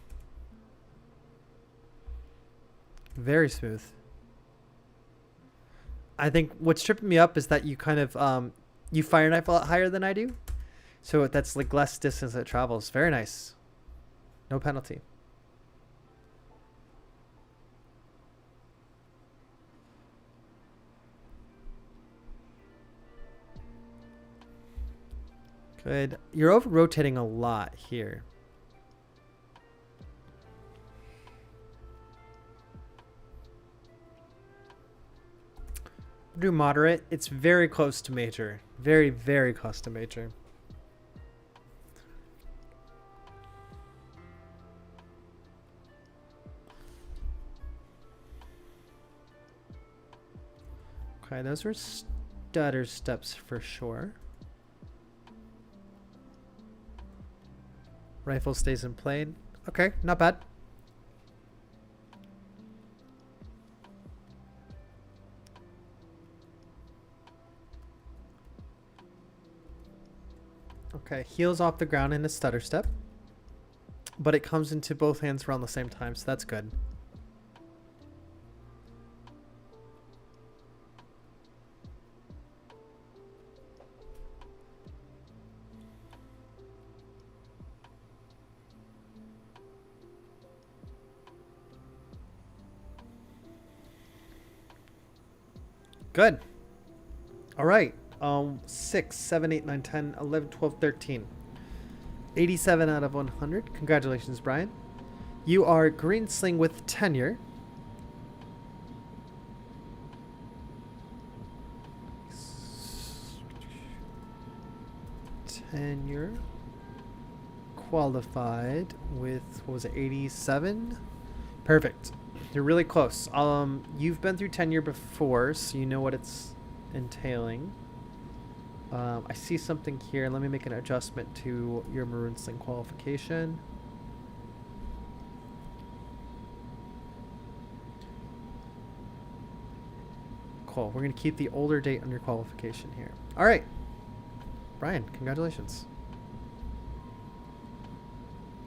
A: Very smooth. I think what's tripping me up is that you kind of you fire knife a lot higher than I do. So that's like less distance it travels. Very nice. No penalty. Good. You're over rotating a lot here. Do moderate. It's very close to major. Very, very close to major. Okay, those were stutter steps for sure. Rifle stays in plane. Okay, not bad. Okay, heels off the ground in a stutter step. But it comes into both hands around the same time, so that's good. Good. All right. 6, 7, 8, 9, 10, 11, 12, 13. 87 out of 100. Congratulations, Brian. You are green sling with tenure. Tenure. Qualified with, what was it, 87? Perfect. You're really close. You've been through tenure before, so you know what it's entailing. I see something here. Let me make an adjustment to your maroon sling qualification. Cool. We're going to keep the older date on your qualification here. All right. Brian, congratulations.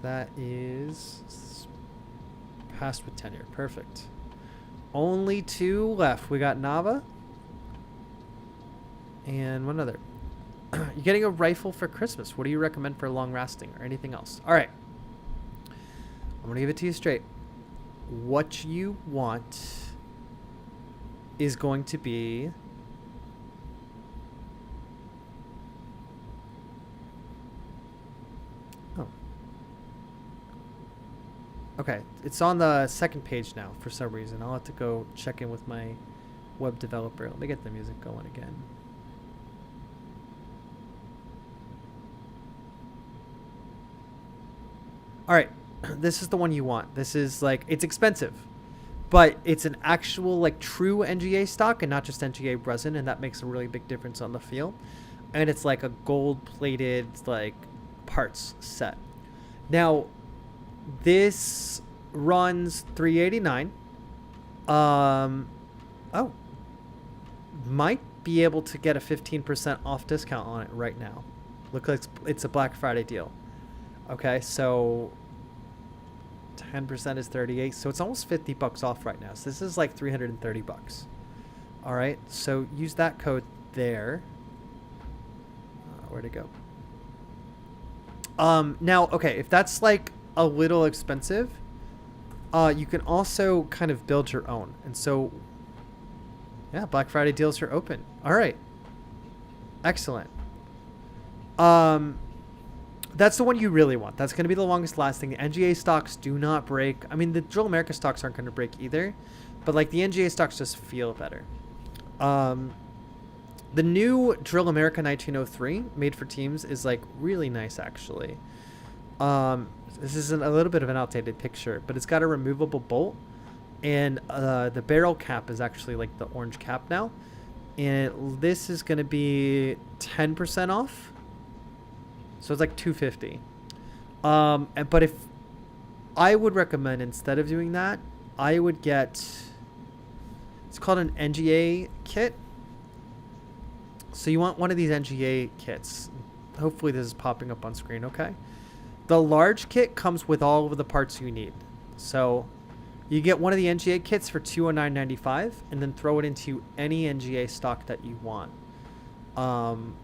A: That is passed with tenure. Perfect. Only 2 left. We got Nava and one other. You're getting a rifle for Christmas. What do you recommend for long lasting or anything else? All right. I'm going to give it to you straight. What you want is going to be okay, it's on the second page now for some reason. I'll have to go check in with my web developer. Let me get the music going again. All right, this is the one you want. This is like, it's expensive, but it's an actual like true NGA stock and not just NGA resin, and that makes a really big difference on the feel. And it's like a gold plated like parts set. Now, this runs $389. Oh, might be able to get a 15% off discount on it right now. Looks like it's a Black Friday deal. Okay, so 10% is 38, so it's almost $50 off right now. So this is like $330. All right, so use that code there. Where'd it go? Now, okay, if that's like a little expensive, you can also kind of build your own. And so, yeah, Black Friday deals are open. All right, excellent. That's the one you really want. That's going to be the longest lasting. The NGA stocks do not break. I mean, the Drill America stocks aren't going to break either. But like the NGA stocks just feel better. The new Drill America 1903 made for teams is like really nice actually. This is a little bit of an outdated picture, but it's got a removable bolt, and the barrel cap is actually like the orange cap now, and this is going to be 10% off, so it's like $250. But if I would recommend, instead of doing that, I would get, it's called an NGA kit. So you want one of these NGA kits. Hopefully this is popping up on screen, okay? The large kit comes with all of the parts you need. So you get one of the NGA kits for $209.95 and then throw it into any NGA stock that you want. And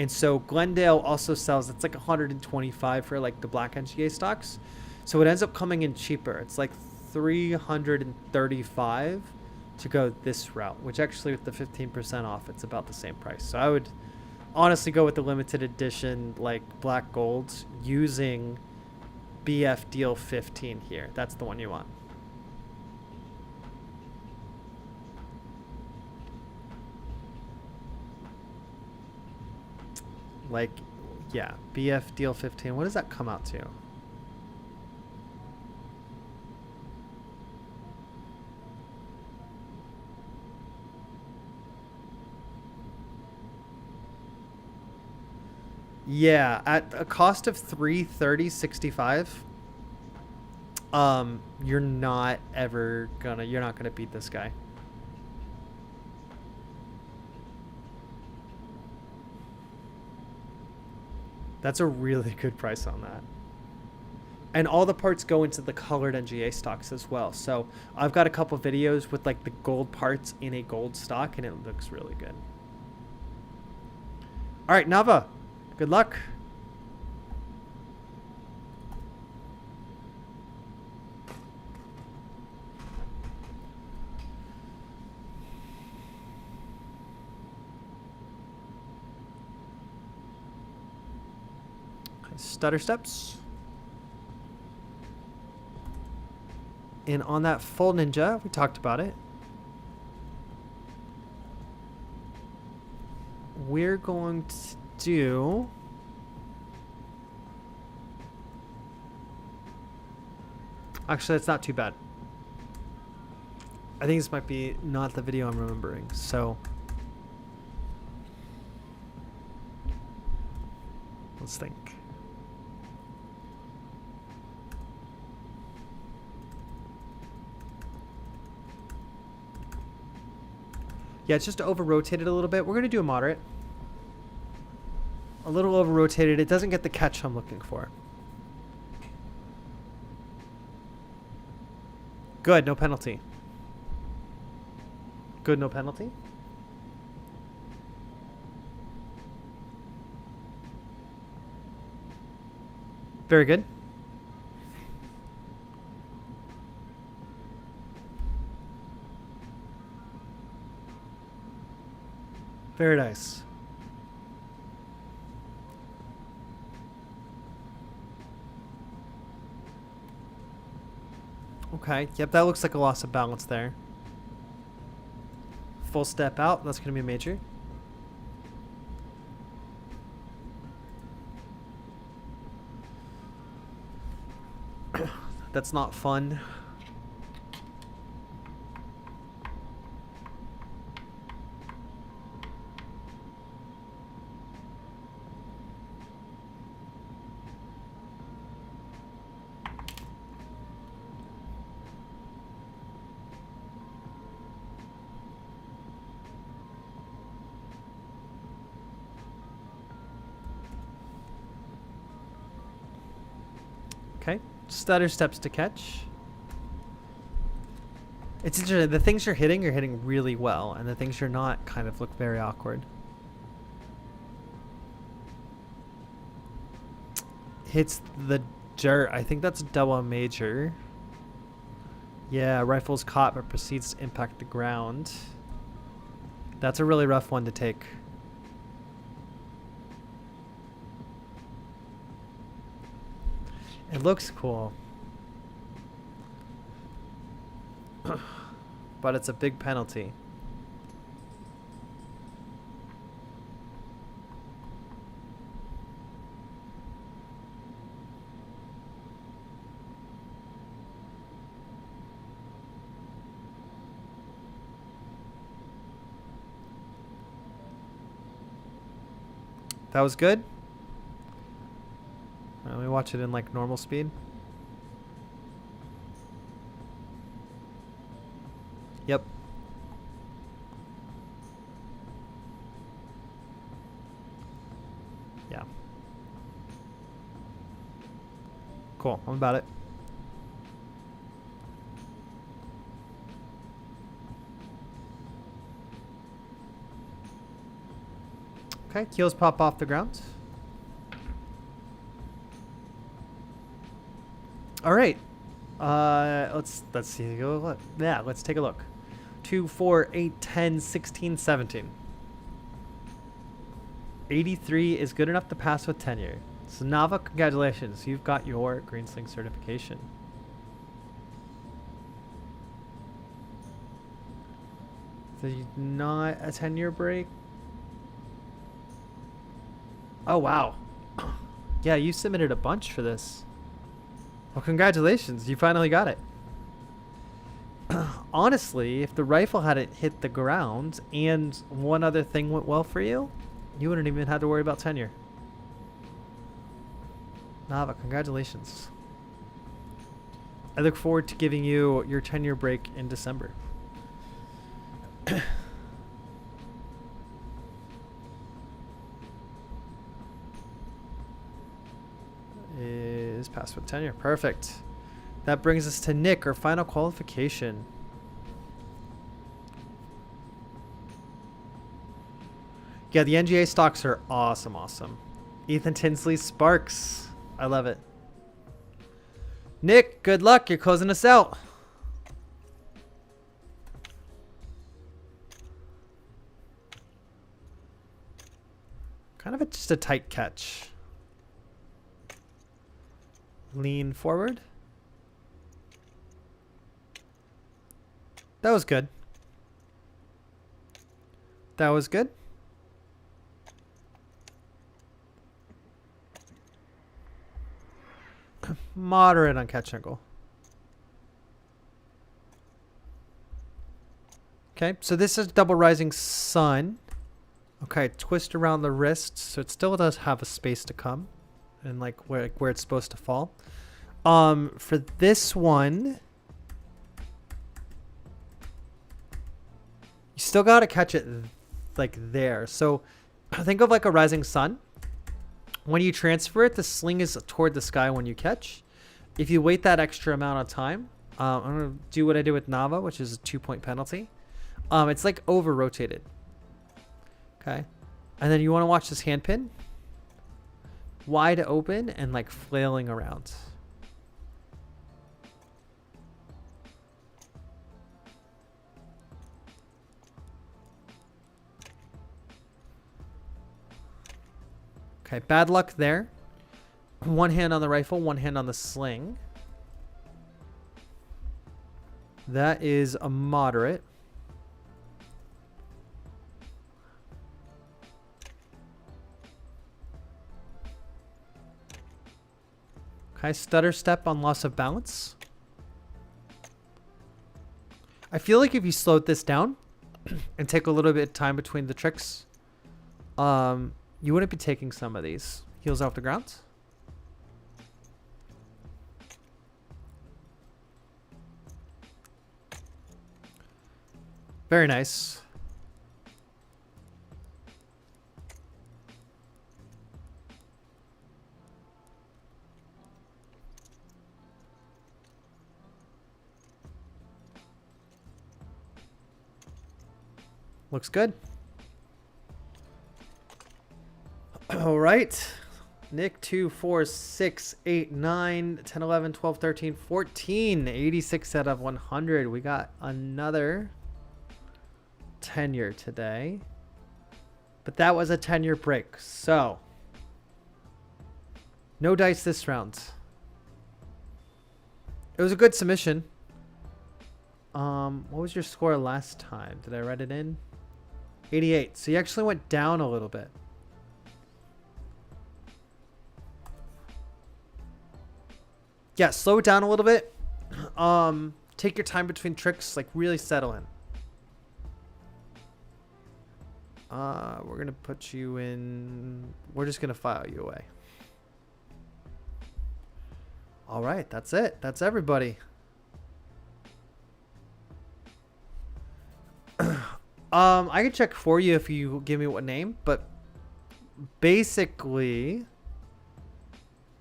A: so Glendale also sells, it's like $125 for like the black NGA stocks. So it ends up coming in cheaper. It's like $335 to go this route, which actually with the 15% off, it's about the same price. So I would honestly go with the limited edition, like black golds, using BF deal 15 here. That's the one you want. Like, yeah, BF deal 15. What does that come out to? Yeah, at a cost of $330.65, you're not gonna beat this guy. That's a really good price on that. And all the parts go into the colored NGA stocks as well. So I've got a couple videos with like the gold parts in a gold stock, and it looks really good. All right, Nava. Good luck. Okay, stutter steps. And on that full ninja, we talked about it. We're going to do actually, that's not too bad. I think this might be not the video I'm remembering, so let's think. Yeah, it's just over rotated a little bit. We're gonna do a moderate. A little over rotated. It doesn't get the catch I'm looking for. Good, no penalty. Good, no penalty. Very good. Very nice. Okay, yep, that looks like a loss of balance there. Full step out, that's going to be a major. That's not fun. Okay, stutter steps to catch. It's interesting. The things you're hitting really well, and the things you're not kind of look very awkward. Hits the dirt. I think that's double major. Yeah, rifle's caught but proceeds to impact the ground. That's a really rough one to take. It looks cool. But it's a big penalty. That was good. Let me watch it in like normal speed. Yep. Yeah. Cool. I'm about it. Okay, keels pop off the ground. All right. Let's see. Yeah, let's take a look. 2, 4, 8, 10, 16, 17. 83 is good enough to pass with tenure. So Nava, congratulations. You've got your Green Sling certification. So you not a 10-year break? Oh, wow. Yeah, you submitted a bunch for this. Well, congratulations. You finally got it. Honestly, if the rifle hadn't hit the ground and one other thing went well for you, you wouldn't even have to worry about tenure. Nava, congratulations. I look forward to giving you your 10-year break in December. Is passed with tenure. Perfect. That brings us to Nick, our final qualification. Yeah, the NGA stocks are awesome, awesome. Ethan Tinsley Sparks. I love it. Nick, good luck. You're closing us out. Kind of just a tight catch. Lean forward. That was good. That was good. Moderate on catch angle. Okay, so this is double rising sun. Okay, twist around the wrist, so it still does have a space to come, and like where it's supposed to fall. For this one, you still gotta catch it like there. So think of like a rising sun. When you transfer it, the sling is toward the sky when you catch. If you wait that extra amount of time, I'm gonna do what I did with Nava, which is a 2-point penalty. It's like over rotated. Okay, and then you want to watch this hand pin, wide open and like flailing around. Okay, bad luck there. One hand on the rifle, one hand on the sling. That is a moderate. Okay, stutter step on loss of balance. I feel like if you slowed this down and take a little bit of time between the tricks, you wouldn't be taking some of these. Heels off the ground. Very nice. Looks good. All right. Nick, 2, 4, 6, 8, 9, 10, 11, 12, 13, 14. 86 out of 100. We got another tenure today. But that was a 10-year break. So, no dice this round. It was a good submission. What was your score last time? Did I write it in? 88. So you actually went down a little bit. Yeah, slow it down a little bit. Take your time between tricks, like really settle in. We're gonna put you in. We're just gonna file you away. All right, that's it. That's everybody. I can check for you if you give me what name, but basically,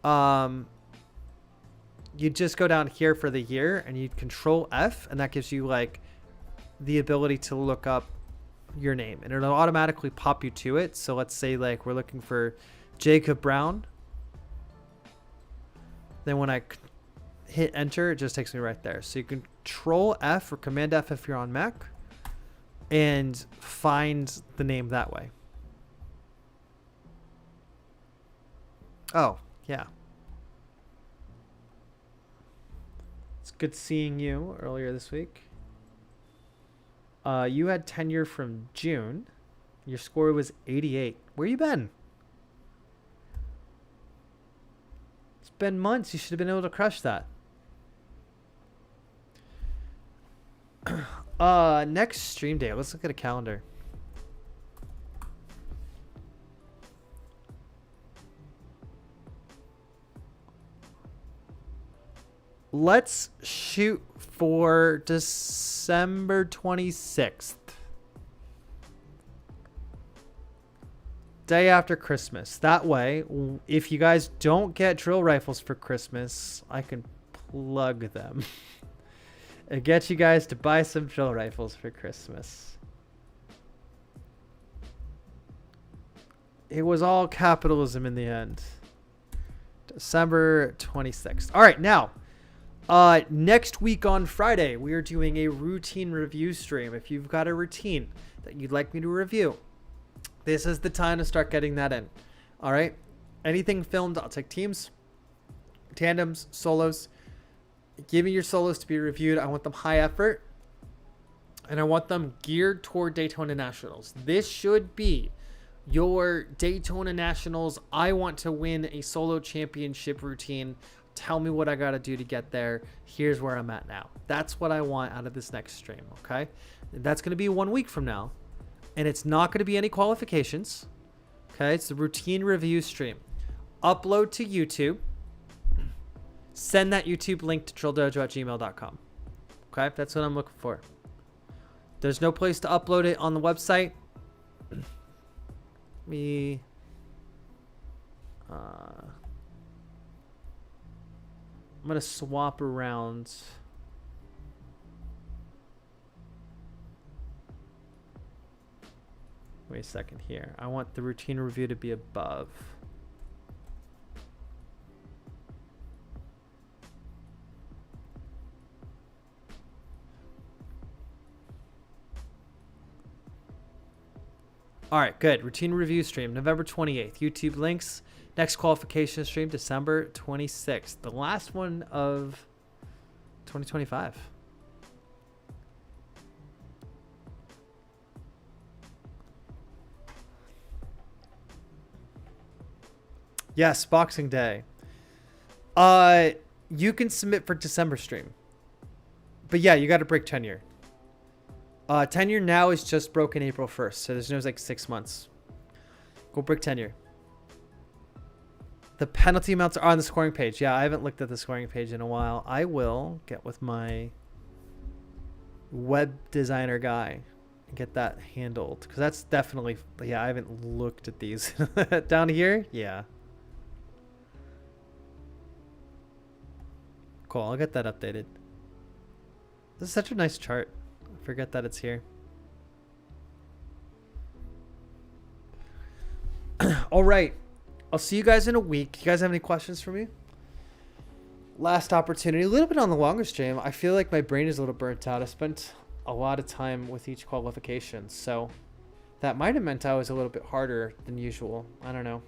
A: you just go down here for the year and you Control F, and that gives you like the ability to look up your name, and it'll automatically pop you to it. So let's say like we're looking for Jacob Brown. Then when I hit enter, it just takes me right there. So you can Control F or Command F if you're on Mac and find the name that way. Oh, yeah. It's good seeing you earlier this week. You had tenure from June. Your score was 88. Where you been? It's been months. You should have been able to crush that. Next stream day. Let's look at a calendar. Let's shoot for December 26th. Day after Christmas. That way, if you guys don't get drill rifles for Christmas, I can plug them. And get you guys to buy some drill rifles for Christmas. It was all capitalism in the end. December 26th. All right, now, next week on Friday, we are doing a routine review stream. If you've got a routine that you'd like me to review, this is the time to start getting that in. All right? Anything filmed, I'll take teams, tandems, solos. Give me your solos to be reviewed. I want them high effort, and I want them geared toward Daytona Nationals. This should be your Daytona Nationals. I want to win a solo championship routine. Tell me what I got to do to get there. Here's where I'm at now. That's what I want out of this next stream, okay? That's going to be 1 week from now, and it's not going to be any qualifications, okay? It's the routine review stream. Upload to YouTube. Send that YouTube link to drilldojo@gmail.com. Okay, that's what I'm looking for. There's no place to upload it on the website. I'm going to swap around. Wait a second here. I want the routine review to be above. All right, good. Routine review stream, November 28th. YouTube links. Next qualification stream, December 26th. The last one of 2025. Yes, Boxing Day. You can submit for December stream. But yeah, you got to break tenure. Tenure now is just broken April 1st, so there's no like 6 months. Go break tenure. The penalty amounts are on the scoring page. Yeah, I haven't looked at the scoring page in a while. I will get with my web designer guy and get that handled, because that's definitely, yeah, I haven't looked at these. Down here, yeah. Cool, I'll get that updated. This is such a nice chart. Forget that it's here. All right. I'll see you guys in a week. You guys have any questions for me? Last opportunity. A little bit on the longer stream. I feel like my brain is a little burnt out. I spent a lot of time with each qualification, so that might have meant I was a little bit harder than usual. I don't know.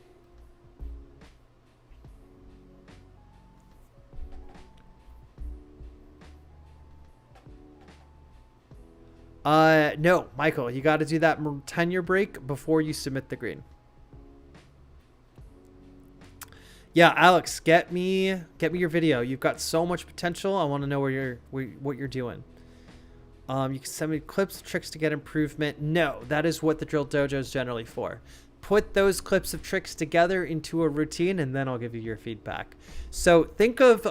A: No, Michael, you got to do that tenure break before you submit the green. Yeah, Alex, get me your video. You've got so much potential. I want to know what you're doing. You can send me clips, tricks to get improvement. No, that is what the Drill Dojo is generally for. Put those clips of tricks together into a routine, and then I'll give you your feedback. So think of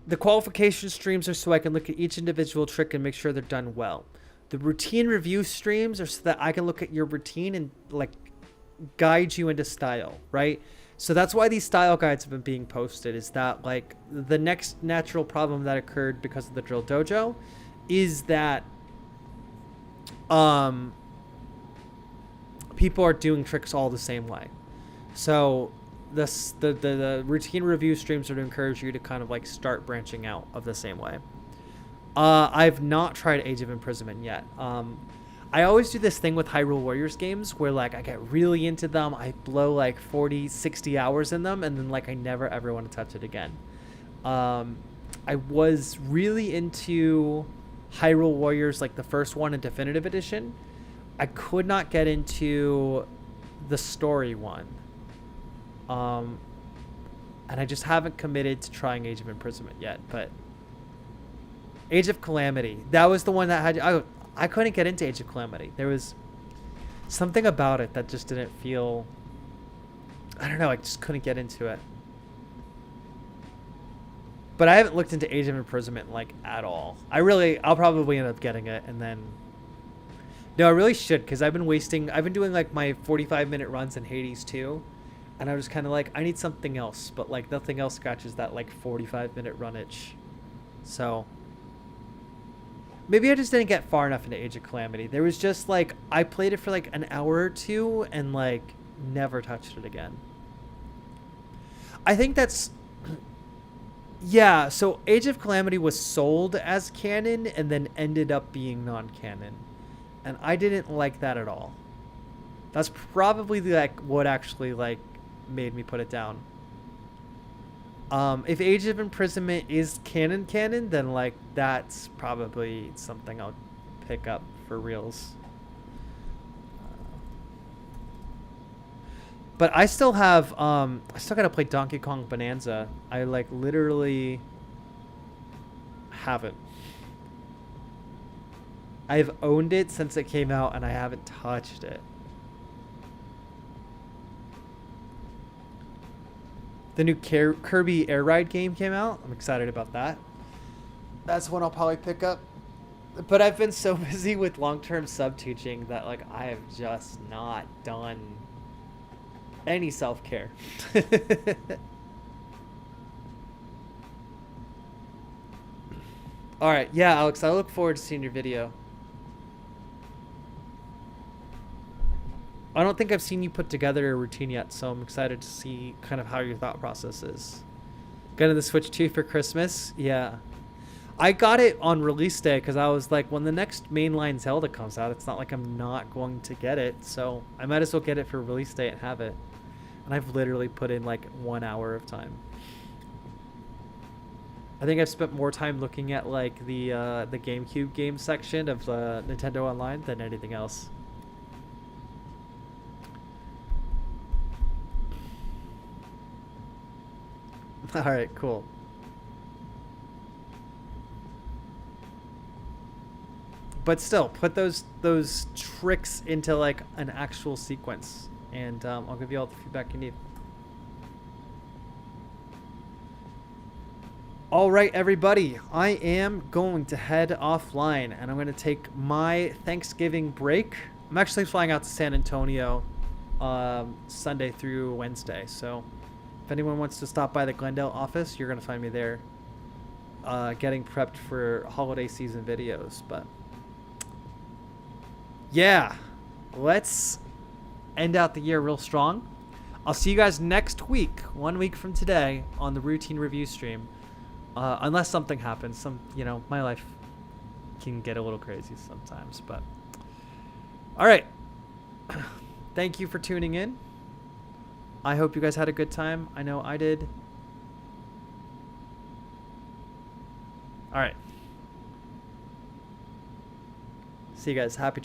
A: the qualification streams are so I can look at each individual trick and make sure they're done well. The routine review streams are so that I can look at your routine and like guide you into style, right? So that's why these style guides have been being posted, is that like the next natural problem that occurred because of the Drill Dojo is that people are doing tricks all the same way. So the routine review streams are to encourage you to kind of like start branching out of the same way. I've not tried Age of Imprisonment yet. I always do this thing with Hyrule Warriors games where like I get really into them. I blow like 40, 60 hours in them, and then like I never ever want to touch it again. I was really into Hyrule Warriors, like the first one in Definitive Edition. I could not get into the story one. And I just haven't committed to trying Age of Imprisonment yet, but Age of Calamity, that was the one that had, I couldn't get into Age of Calamity. There was something about it that just didn't feel, I don't know, I just couldn't get into it. But I haven't looked into Age of Imprisonment like at all. I'll probably end up getting it, and then, no, I really should, because I've been doing like my 45-minute runs in Hades 2. And I was kind of like, I need something else, but like nothing else scratches that like 45-minute run itch. So maybe I just didn't get far enough into Age of Calamity. There was just like, I played it for like an hour or two and like never touched it again. I think that's, yeah. So Age of Calamity was sold as canon and then ended up being non-canon. And I didn't like that at all. That's probably like what actually like made me put it down. If Age of Imprisonment is canon, then like that's probably something I'll pick up for reals. But I still have I still gotta play Donkey Kong Bonanza. I like literally haven't. I've owned it since it came out and I haven't touched it. The new Kirby Air Ride game came out. I'm excited about that. That's one I'll probably pick up. But I've been so busy with long-term sub-teaching that like I have just not done any self-care. All right. Yeah, Alex, I look forward to seeing your video. I don't think I've seen you put together a routine yet, so I'm excited to see kind of how your thought process is. Getting the Switch 2 for Christmas? Yeah. I got it on release day because I was like, when the next mainline Zelda comes out, it's not like I'm not going to get it, so I might as well get it for release day and have it. And I've literally put in like 1 hour of time. I think I've spent more time looking at like the GameCube game section of Nintendo Online than anything else. All right, cool. But still, put those tricks into like an actual sequence, and I'll give you all the feedback you need. All right, everybody, I am going to head offline, and I'm going to take my Thanksgiving break. I'm actually flying out to San Antonio Sunday through Wednesday, so if anyone wants to stop by the Glendale office, you're going to find me there getting prepped for holiday season videos. But yeah, let's end out the year real strong. I'll see you guys next week, 1 week from today, on the routine review stream. Unless something happens. My life can get a little crazy sometimes. But all right. Thank you for tuning in. I hope you guys had a good time. I know I did. All right. See you guys. Happy